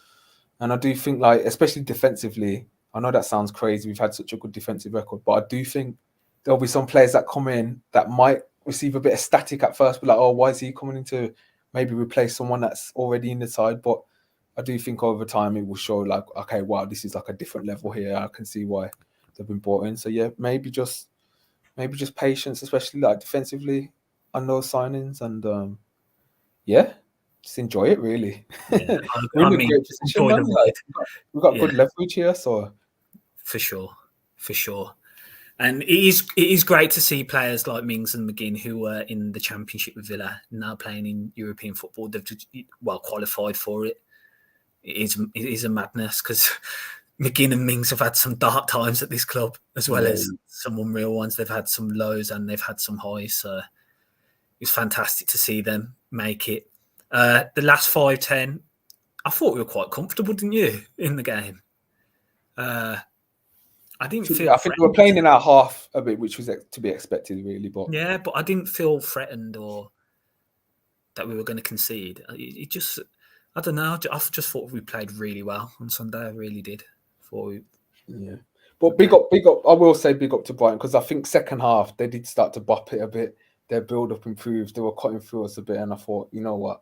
And I do think, like, especially defensively, I know that sounds crazy. We've had such a good defensive record, but I do think there'll be some players that come in that might receive a bit of static at first, but like, oh, why is he coming in to maybe replace someone that's already in the side? But I do think over time it will show, like, okay, wow, this is like a different level here. I can see why they've been brought in. So yeah, maybe just patience, especially like defensively on those signings, and yeah, just enjoy it really. Yeah, We're I in a mean, great just position, enjoy man. the Like, ride. we've got Yeah, good leverage here, so for sure. And it is great to see players like Mings and McGinn, who were in the Championship with Villa, now playing in European football. They've qualified for it. It is a madness, because McGinn and Mings have had some dark times at this club, as well as some unreal ones. They've had some lows and they've had some highs. So it's fantastic to see them make it. The last 5-10, I thought we were quite comfortable, didn't you, in the game? I didn't feel I think we were threatened. playing in our half a bit, which was to be expected, really. But Yeah, but I didn't feel threatened or that we were going to concede. It just, I don't know. I just thought we played really well on Sunday. I really did. Yeah, but big up. I will say big up to Brighton, because I think second half they did start to bop it a bit. Their build up improved. They were cutting through us a bit, and I thought, you know what,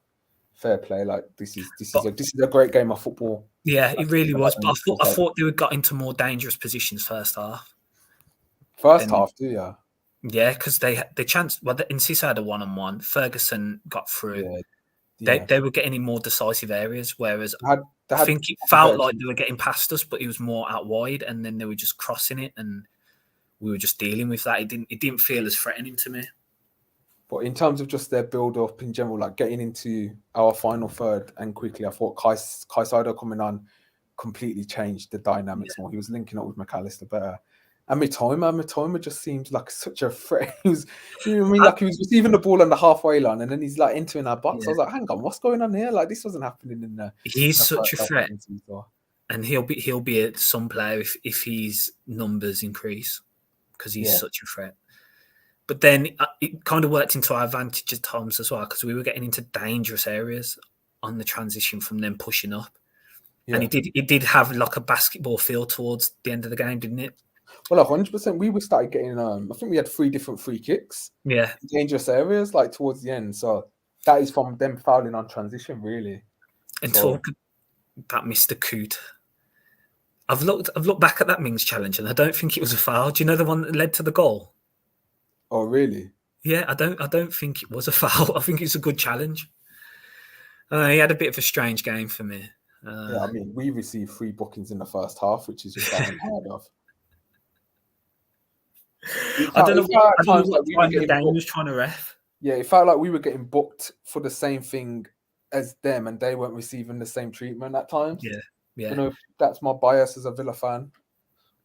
fair play. Like, this is a great game of football. Yeah, it really was. But I thought they would got into more dangerous positions first half. First half, do you? Yeah, because they chanced. Well, Encisa had a 1-on-1. Ferguson got through. Yeah. They were getting in more decisive areas, whereas I think it felt like they were getting past us, but it was more out wide, and then they were just crossing it, and we were just dealing with that. It didn't feel as threatening to me. But in terms of just their build up in general, like getting into our final third and quickly, I thought Caicedo coming on completely changed the dynamics more. He was linking up with McAllister better. And Mitoma just seemed like such a threat. He was, you know what I mean? Like, he was receiving the ball on the halfway line, and then he's like entering our box. Yeah. I was like, hang on, what's going on here? Like, this wasn't happening in the. He's such a threat, before. and he'll be some player if his numbers increase, because he's such a threat. But then it kind of worked into our advantage at times as well, because we were getting into dangerous areas on the transition from them pushing up. Yeah. And it did have like a basketball feel towards the end of the game, didn't it? Well, 100%. We started getting. I think we had 3 different free kicks. Yeah, in dangerous areas, like towards the end. So that is from them fouling on transition, really. And talk about Mr. Coote. I've looked back at that Mings challenge, and I don't think it was a foul. Do you know the one that led to the goal? Oh, really? Yeah, I don't think it was a foul. I think it's a good challenge. He had a bit of a strange game for me. Yeah, I mean, we received 3 bookings in the first half, which is just unheard of. I don't know what Dane was trying to ref. Yeah, it felt like we were getting booked for the same thing as them, and they weren't receiving the same treatment at times. Yeah. I don't know if that's my bias as a Villa fan.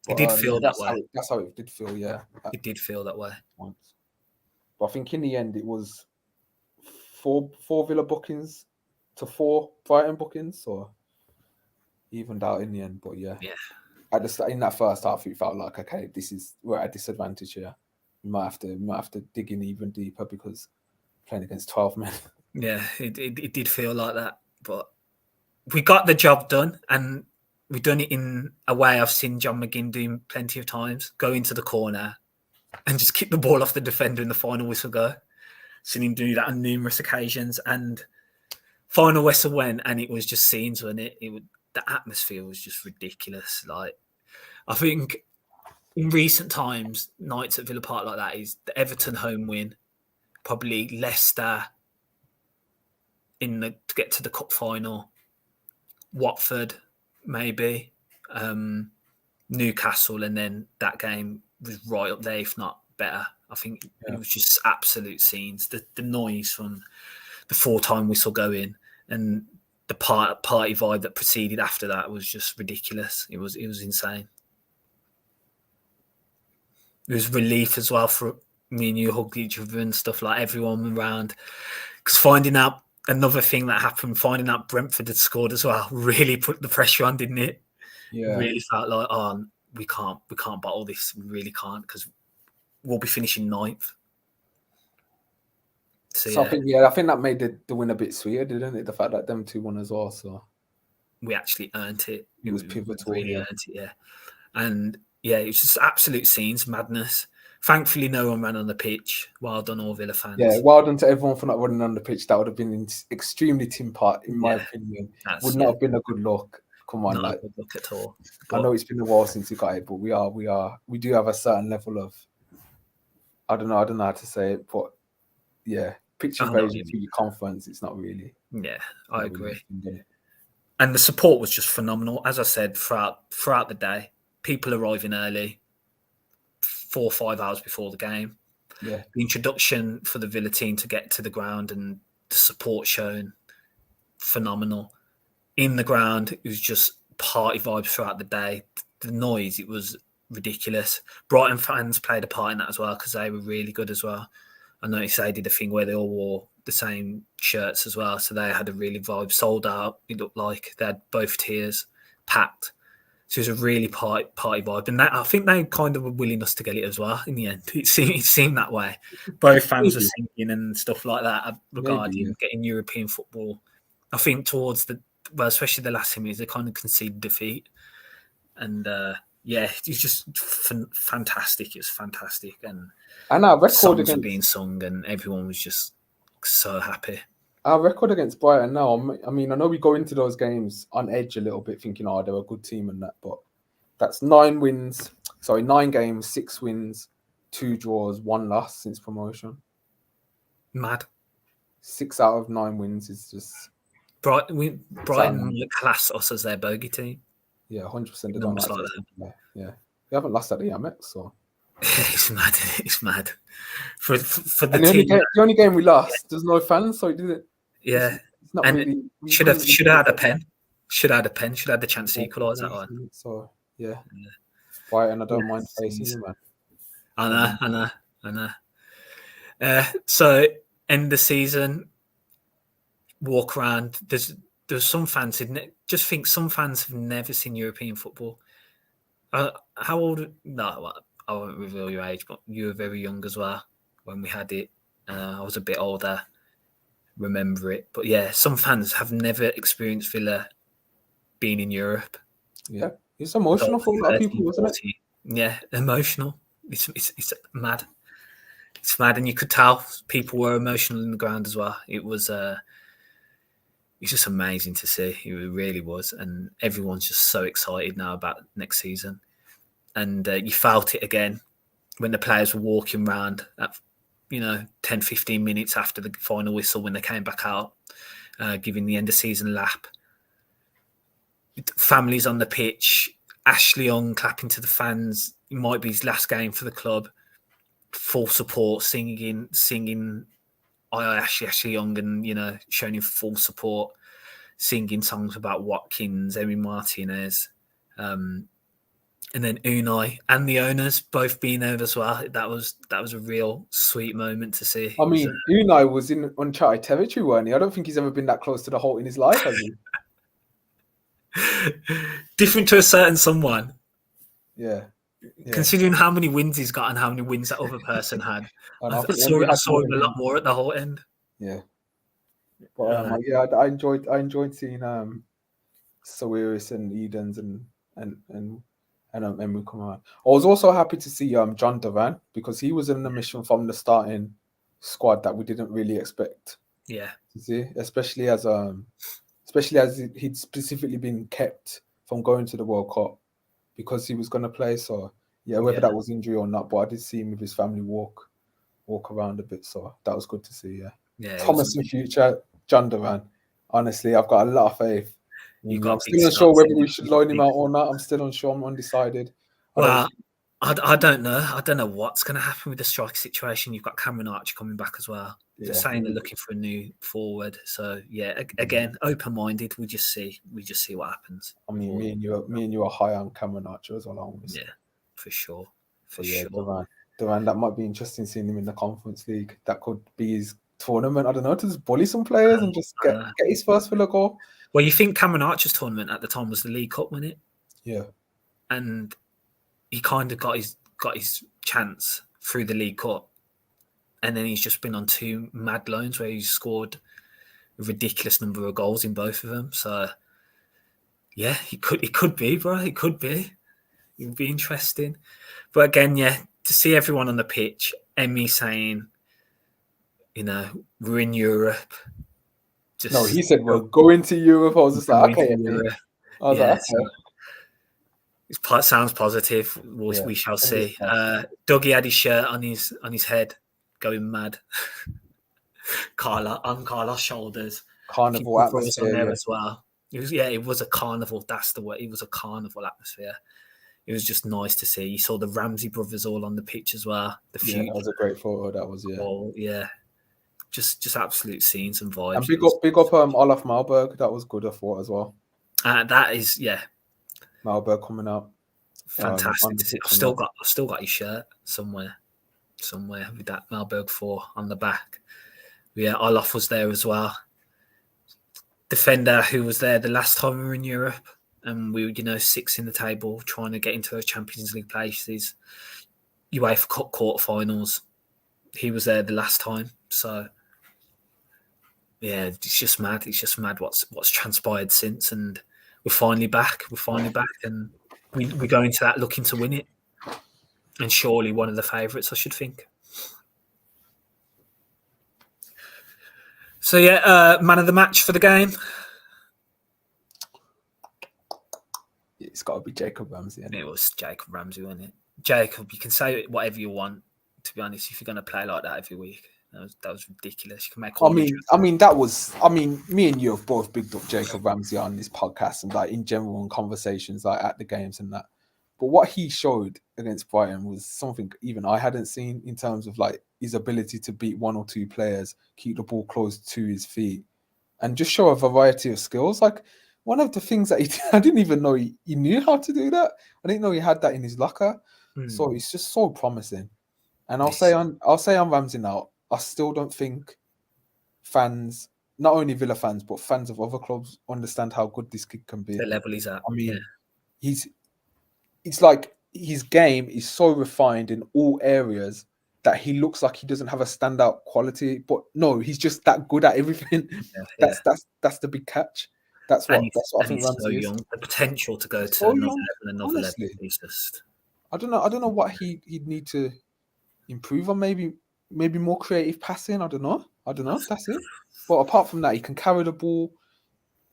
But, it did feel that way. That's how it did feel, yeah. It did feel that way. But I think in the end it was 4 Villa bookings to 4 Brighton bookings, so evened out in the end. But yeah. In that first half, it felt like, okay, we're at a disadvantage here. We might have to dig in even deeper, because playing against 12 men. Yeah, it did feel like that, but we got the job done, and we've done it in a way I've seen John McGinn do plenty of times: go into the corner and just kick the ball off the defender in the final whistle go. Seen him do that on numerous occasions, and final whistle went, and it was just scenes, wasn't it? The atmosphere was just ridiculous. Like, I think in recent times, nights at Villa Park like that is the Everton home win, probably Leicester to get to the cup final, Watford maybe, Newcastle, and then that game was right up there, if not better. I think it was just absolute scenes. The noise from the 4-time whistle going, and the party vibe that proceeded after that was just ridiculous. It was insane. It was relief as well for me and you, hugged each other and stuff, like everyone around. Because finding out another thing that happened, finding out Brentford had scored as well, really put the pressure on, didn't it? Yeah. It really felt like, we can't bottle this. We really can't, because we'll be finishing 9th. So I think that made the win a bit sweeter, didn't it? The fact that them 2 won as well. So we actually earned it. It was pivotal. We really earned it, yeah. And yeah, it was just absolute scenes, madness. Thankfully, no one ran on the pitch. Well done, all Villa fans. Yeah, well done to everyone for not running on the pitch. That would have been extremely team part, in my opinion. Would not have been a good look. Come on, not a good look at all. I know it's been a while since we got it, but we do have a certain level of, I don't know how to say it, but yeah, pitch invasion for your conference. It's not really. Yeah, I agree. Really, and the support was just phenomenal. As I said, throughout the day, people arriving early, 4 or 5 hours before the game. Yeah, the introduction for the Villa team to get to the ground and the support shown, phenomenal. In the ground, it was just party vibes throughout the day. The noise, it was ridiculous. Brighton fans played a part in that as well because they were really good as well. I noticed they did a thing where they all wore the same shirts as well, so they had a really vibe. Sold out, it looked like. They had both tiers packed. So it was a really party vibe. And I think they kind of were willing us to get it as well in the end. It seemed that way. Both fans were singing and stuff like that regarding getting European football. I think towards especially the last 10 minutes, they kind of conceded defeat. And it was just fantastic. It was fantastic. And our record songs were being sung and everyone was just so happy. Our record against Brighton now, I mean, I know we go into those games on edge a little bit thinking, they're a good team and that, but that's 9 games, 6 wins, 2 draws, 1 loss since promotion. Mad. 6 out of 9 wins is just... Brighton class us as their bogey team. Yeah, 100%. They don't like that. Yeah. We haven't lost at the Amex, so... It's mad. It's mad. For the team, the only game we lost, there's no fans, so it didn't. Yeah, it's not and really. Should have had a pen. Should have had a pen. Should have had the chance to equalise that one. So Brighton, I don't mind facing you, man. I know. So end the season, walk around. There's some fans just think some fans have never seen European football. How old? No, I won't reveal your age, but you were very young as well when we had it. I was a bit older, remember it. But yeah, some fans have never experienced Villa being in Europe. Yeah, it's emotional for a lot of people, wasn't it? Yeah, emotional. It's mad. It's mad, and you could tell people were emotional in the ground as well. It was it's just amazing to see. It really was, and everyone's just so excited now about next season. And you felt it again when the players were walking around at 10, 15 minutes after the final whistle when they came back out, giving the end of season lap. Families on the pitch, Ashley Young clapping to the fans. It might be his last game for the club. Full support, singing I Ashley Young, and showing him full support, singing songs about Watkins, Emi Martinez, and then Unai and the owners both being there as well. That was a real sweet moment to see. I mean, Unai was in uncharted territory, weren't he? I don't think he's ever been that close to the Holt in his life, has he? Different to a certain someone. Yeah. Considering how many wins he's got and how many wins that other person had. I saw him a lot more at the Holt end. Yeah. But I enjoyed seeing Sawiris and Edens and Emery come on. I was also happy to see John Duran because he was in the mission from the starting squad that we didn't really expect. Yeah. To see, especially as he'd specifically been kept from going to the World Cup because he was going to play. So whether that was injury or not, but I did see him with his family walk around a bit. So that was good to see. Yeah. Thomas in future, John Duran. Honestly, I've got a lot of faith. I'm still unsure whether we should loan him out or not. I'm still unsure. I'm undecided. I don't know. I don't know what's going to happen with the striker situation. You've got Cameron Archer coming back as well. They're saying they're looking for a new forward. So again, open-minded. We just see what happens. I mean, me and you are high on Cameron Archer as well. Yeah, for sure. Duran, that might be interesting seeing him in the Conference League. That could be his tournament. I don't know, to just bully some players and just get his first Villa goal. Well, you think Cameron Archer's tournament at the time was the League Cup, wasn't it? Yeah. And he kind of got his chance through the League Cup. and then he's just been on 2 mad loans where he's scored a ridiculous number of goals in both of them. So yeah, it could be, bro. It could be. It would be interesting. But again, yeah, to see everyone on the pitch, Emmy saying, we're in Europe. No, he said we're going to Europe. I was just like, okay, Emmy. I was like, okay. So it sounds positive. We shall see. Dougie had his shirt on his head, going mad. On Carlos' shoulders. Carnival atmosphere on there as well. It was a carnival. That's the word. It was a carnival atmosphere. It was just nice to see. You saw the Ramsey brothers all on the pitch as well. That was a great photo. That was just absolute scenes and vibes. And big up Olaf Malberg. That was good, I thought, as well. That is Malberg coming up. Fantastic to see. I've still got his shirt somewhere with that Malberg 4 on the back. Yeah, Olaf was there as well. Defender who was there the last time we were in Europe, and we were 6th in the table, trying to get into those Champions League places, UEFA Cup quarterfinals. He was there the last time, so yeah, it's just mad. It's just mad what's transpired since, and we're finally back. And we go into that looking to win it, and surely one of the favourites, I should think. So man of the match for the game. It's got to be Jacob Ramsey. It was Jacob Ramsey, wasn't it? Jacob, you can say whatever you want. To be honest, if you're going to play like that every week, that was ridiculous. You can make. Me and you have both bigged up Jacob Ramsey on this podcast and like in general in conversations like at the games and that. But what he showed against Brighton was something even I hadn't seen in terms of like his ability to beat 1 or 2 players, keep the ball close to his feet, and just show a variety of skills. Like one of the things that I didn't even know he knew how to do that. I didn't know he had that in his locker. So it's just so promising. And I'll say on Ramsey now, I still don't think fans, not only Villa fans, but fans of other clubs understand how good this kid can be. The level he's at. I mean, it's like his game is so refined in all areas that he looks like he doesn't have a standout quality. But no, he's just that good at everything. That's the big catch. That's what I think Ramsey is. The potential to go to another level is just. I don't know what he'd need to improve on. Maybe more creative passing. I don't know. That's it. But apart from that, he can carry the ball.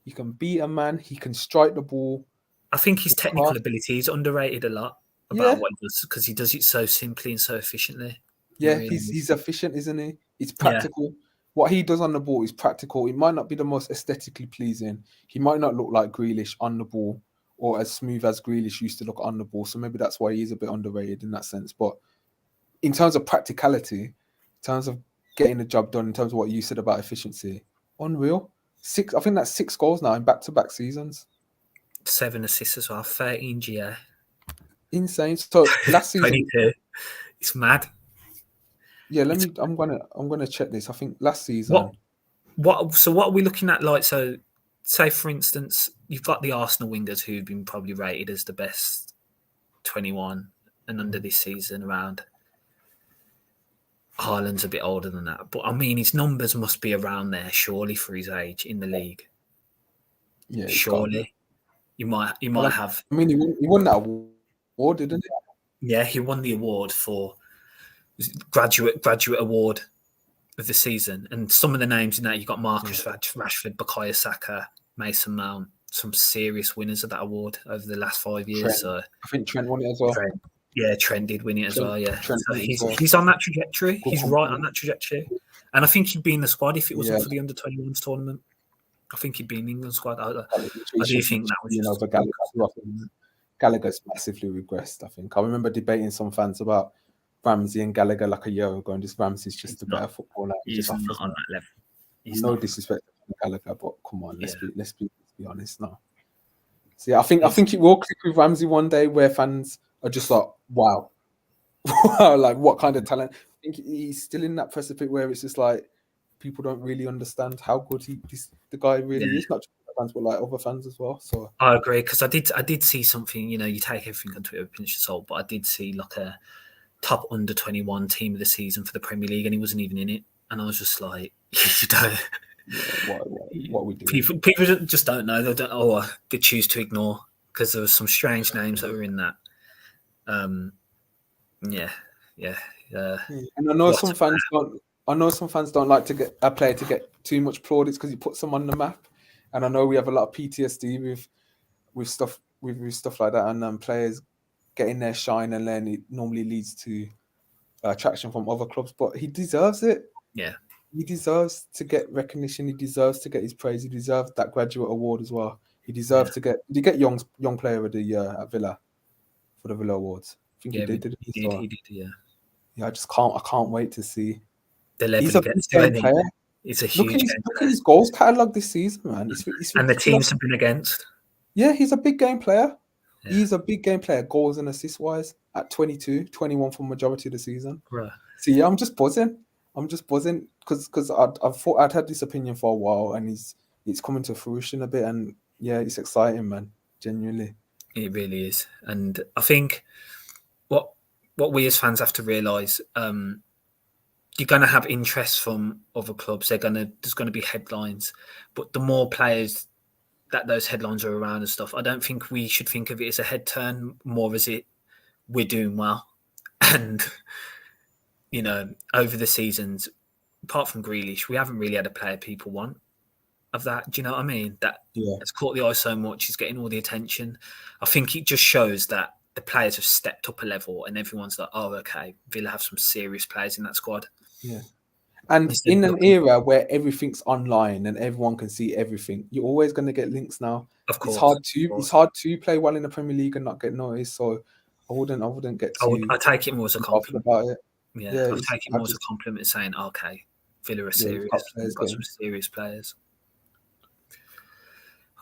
He can beat a man. He can strike the ball. I think his technical ability is underrated a lot about what he does because he does it so simply and so efficiently. Yeah, he's efficient, isn't he? It's practical. Yeah. What he does on the ball is practical. It might not be the most aesthetically pleasing. He might not look like Grealish on the ball or as smooth as Grealish used to look on the ball. So maybe that's why he is a bit underrated in that sense. But in terms of practicality, in terms of getting the job done, in terms of what you said about efficiency, unreal. I think that's 6 goals now in back-to-back seasons. 7 assists as well, 13 GA. Insane. So last season, 22. It's mad. Yeah, I'm gonna check this. I think last season. So what are we looking at? Like, so say for instance, you've got the Arsenal wingers who've been probably rated as the best 21 and under this season around. Haaland's a bit older than that, but I mean his numbers must be around there surely for his age in the league. Yeah, surely. You might have. I mean, he won that award, didn't he? Yeah, he won the award for graduate award of the season, and some of the names in that you got Marcus Rashford, Bukayo Saka, Mason Mount, some serious winners of that award over the last 5 years. So I think Trent won it as well. Trent did win it as well. Yeah, so he's on that trajectory. He's right on that trajectory, and I think he'd be in the squad if it wasn't for the under-21s tournament. I think he'd be in the England squad. I do think that was Gallagher's massively regressed. I think I remember debating some fans about Ramsey and Gallagher like a year ago, and just Ramsey's just a better footballer. He's not on that level. No disrespect to Gallagher, but come on, let's be honest now. So yeah, I think it will click with Ramsey one day where fans are just like, wow, like what kind of talent. I think he's still in that precipice where it's just like people don't really understand how good the guy really is, not just fans but like other fans as well. So I agree, because I did see something. You take everything on Twitter with a pinch of salt, but I did see like a top under 21 team of the season for the Premier League, and he wasn't even in it. And I was just like, you don't. Yeah, what we do? People just don't know. They don't. Or they choose to ignore because there were some strange names that were in that. Yeah. And I know some fans don't. I know some fans don't like to get a player to get too much plaudits because he puts them on the map. And I know we have a lot of PTSD with stuff like that, and players getting their shine, and then it normally leads to attraction from other clubs. But he deserves it. Yeah. He deserves to get recognition. He deserves to get his praise. He deserves that graduate award as well. He deserves to get. Did he get young player of the year at Villa for the Villa Awards? I think he did. He did. Yeah. Yeah, I can't wait to see. The level He's a big game player. It's a huge game. Look at his goals catalogue this season, man. And the teams have been against. Yeah, he's a big game player. Yeah. He's a big game player, goals and assist wise, at 22, 21 for majority of the season. Right. So yeah, I'm just buzzing because I thought I'd had this opinion for a while, and it's coming to fruition a bit, and yeah, it's exciting, man. Genuinely, it really is. And I think what we as fans have to realise, you're going to have interest from other clubs. There's going to be headlines, but the more players that those headlines are around and stuff, I don't think we should think of it as a head turn, more as we're doing well. And, over the seasons, apart from Grealish, we haven't really had a player people want of that. Do you know what I mean? That has caught the eye so much. He's getting all the attention. I think it just shows that the players have stepped up a level, and everyone's like, oh, okay, Villa have some serious players in that squad. Yeah. And in an era where everything's online and everyone can see everything, you're always going to get links now. Of course, it's hard to play well in the Premier League and not get noticed. So I wouldn't get too. I take it more as a compliment about it. Yeah, I take it more as a compliment, saying, okay, Villa are serious. We've got some serious players.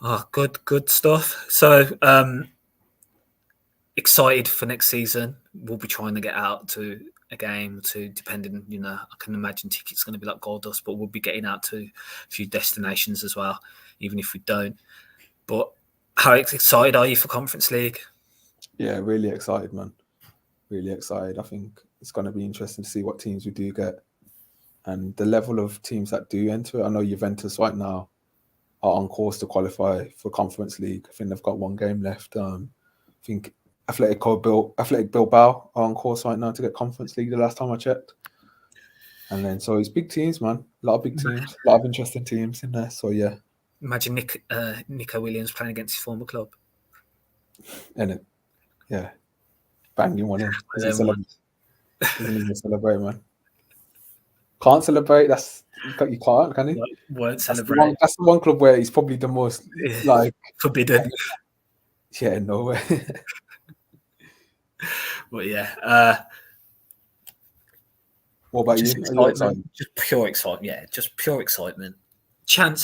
Oh, good stuff. So excited for next season. We'll be trying to get out to a game, depending, I can imagine tickets are going to be like gold dust, but we'll be getting out to a few destinations as well, even if we don't. But how excited are you for Conference League? Yeah, really excited, man. Really excited. I think it's going to be interesting to see what teams we do get and the level of teams that do enter it. I know Juventus right now are on course to qualify for Conference League. I think they've got one game left. I think Athletic Bilbao are on course right now to get Conference League the last time I checked. And then, so it's big teams, man. A lot of big teams, a lot of interesting teams in there. So, yeah. Imagine Nico Williams playing against his former club. And yeah. Banging one in. Doesn't even celebrate, man. Can't celebrate. You can't, can you? Won't celebrate. That's the one club where he's probably the most, forbidden. Yeah, no way. But yeah. What about you? Are you excited? Just pure excitement. Yeah, just pure excitement.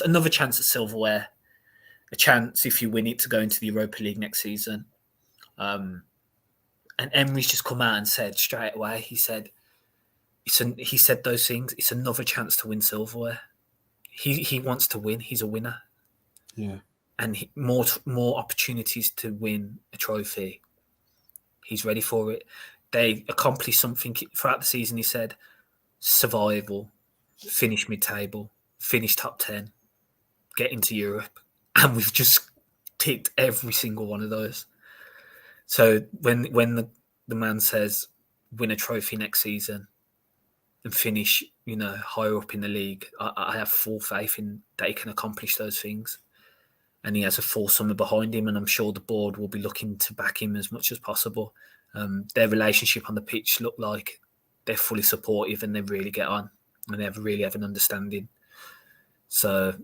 Another chance at silverware. A chance, if you win it, to go into the Europa League next season. And Emery's just come out and said straight away, he said those things. It's another chance to win silverware. He wants to win. He's a winner. Yeah. And more opportunities to win a trophy. He's ready for it. They accomplished something throughout the season. He said, survival, finish mid-table, finish top 10, get into Europe. And we've just ticked every single one of those. So when the man says, win a trophy next season and finish, higher up in the league, I have full faith in that he can accomplish those things. And he has a full summer behind him, and I'm sure the board will be looking to back him as much as possible. Their relationship on the pitch look like they're fully supportive and they really get on and they really have an understanding. So,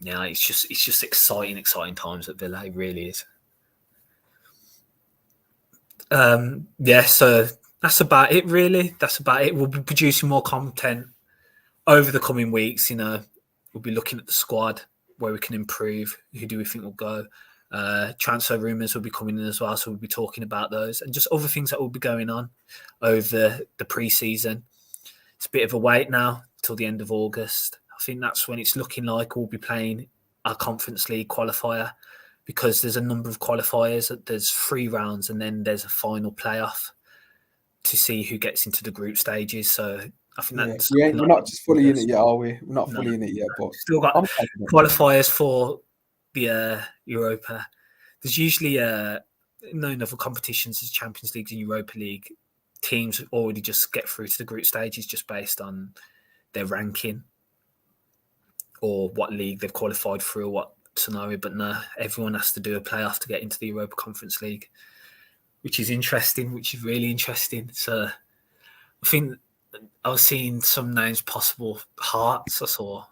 yeah, it's just exciting times at Villa. It really is. So that's about it, really. That's about it. We'll be producing more content over the coming weeks. We'll be looking at the squad, where we can improve, who do we think will go. Transfer rumours will be coming in as well, so we'll be talking about those and just other things that will be going on over the pre-season. It's a bit of a wait now till the end of August. I think that's when it's looking like we'll be playing our Conference League qualifier, because there's a number of qualifiers. There's 3 rounds and then there's a final playoff. to see who gets into the group stages. So I think that's we're not just fully in it yet, are we? We're not No. fully in it yet, but still got I'm confident. qualifiers for the Europa. There's usually known other competitions as Champions League and Europa League. Teams already just get through to the group stages just based on their ranking or what league they've qualified through, or what scenario. But no, everyone has to do a playoff to get into the Europa Conference League, which is interesting, which is really interesting. So I think I was seeing some names possible. Hearts, I saw.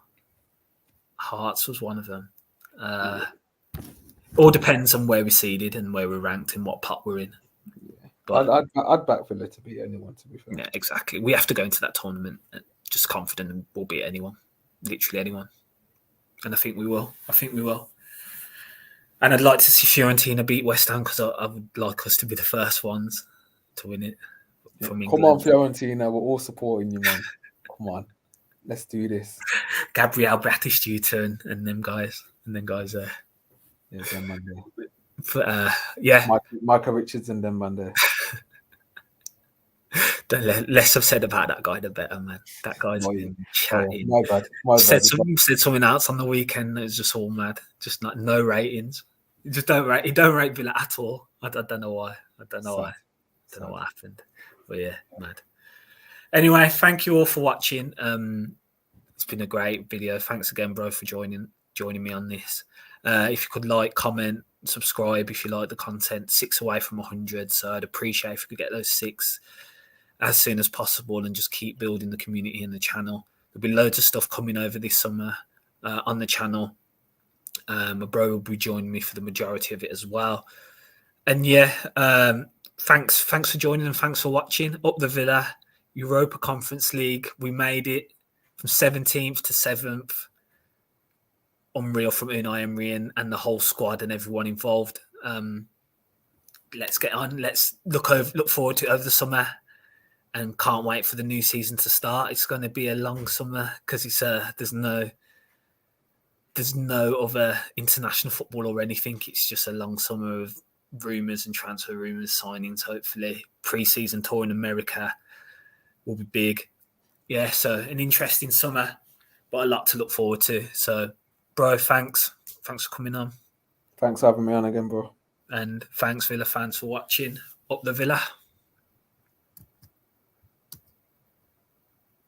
Hearts was one of them. All depends on where we're seeded and where we're ranked and what pot we're in. Yeah. But I'd back Villa to beat anyone, to be fair. Yeah, exactly. We have to go into that tournament just confident and we'll beat anyone, literally anyone. And I think we will. And I'd like to see Fiorentina beat West Ham because I would like us to be the first ones to win it. From England. Come on, Fiorentina. We're all supporting you, man. Come on. Let's do this. Gabriel Batistuta and them guys. And then guys there. Yeah, them man there. But, yeah. Michael Richards and them man there. The less I've said about that guy, the better, man. That guy's been chatting. My bad. Said something else on the weekend that was just all mad. Just like no ratings. He don't rate Villa at all. I don't know why. I don't know what happened. But yeah, mad. Anyway, thank you all for watching. It's been a great video. Thanks again, bro, for joining me on this. If you could like, comment, subscribe if you like the content. 6 away from 100, so I'd appreciate if you could get those 6 as soon as possible and just keep building the community and the channel. There'll be loads of stuff coming over this summer on the channel. My bro will be joining me for the majority of it as well. And yeah, thanks for joining and thanks for watching. Up the Villa, Europa Conference League. We made it from 17th to 7th. Unreal from Unai Emery and the whole squad and everyone involved. Let's get on. Let's look forward to it over the summer, and can't wait for the new season to start. It's going to be a long summer because it's there's no other international football or anything. It's just a long summer of rumours and transfer rumours, signings. Hopefully, pre-season tour in America will be big. Yeah, so an interesting summer, but a lot to look forward to. So, bro, thanks for coming on. Thanks for having me on again, bro. And thanks, Villa fans, for watching Up the Villa.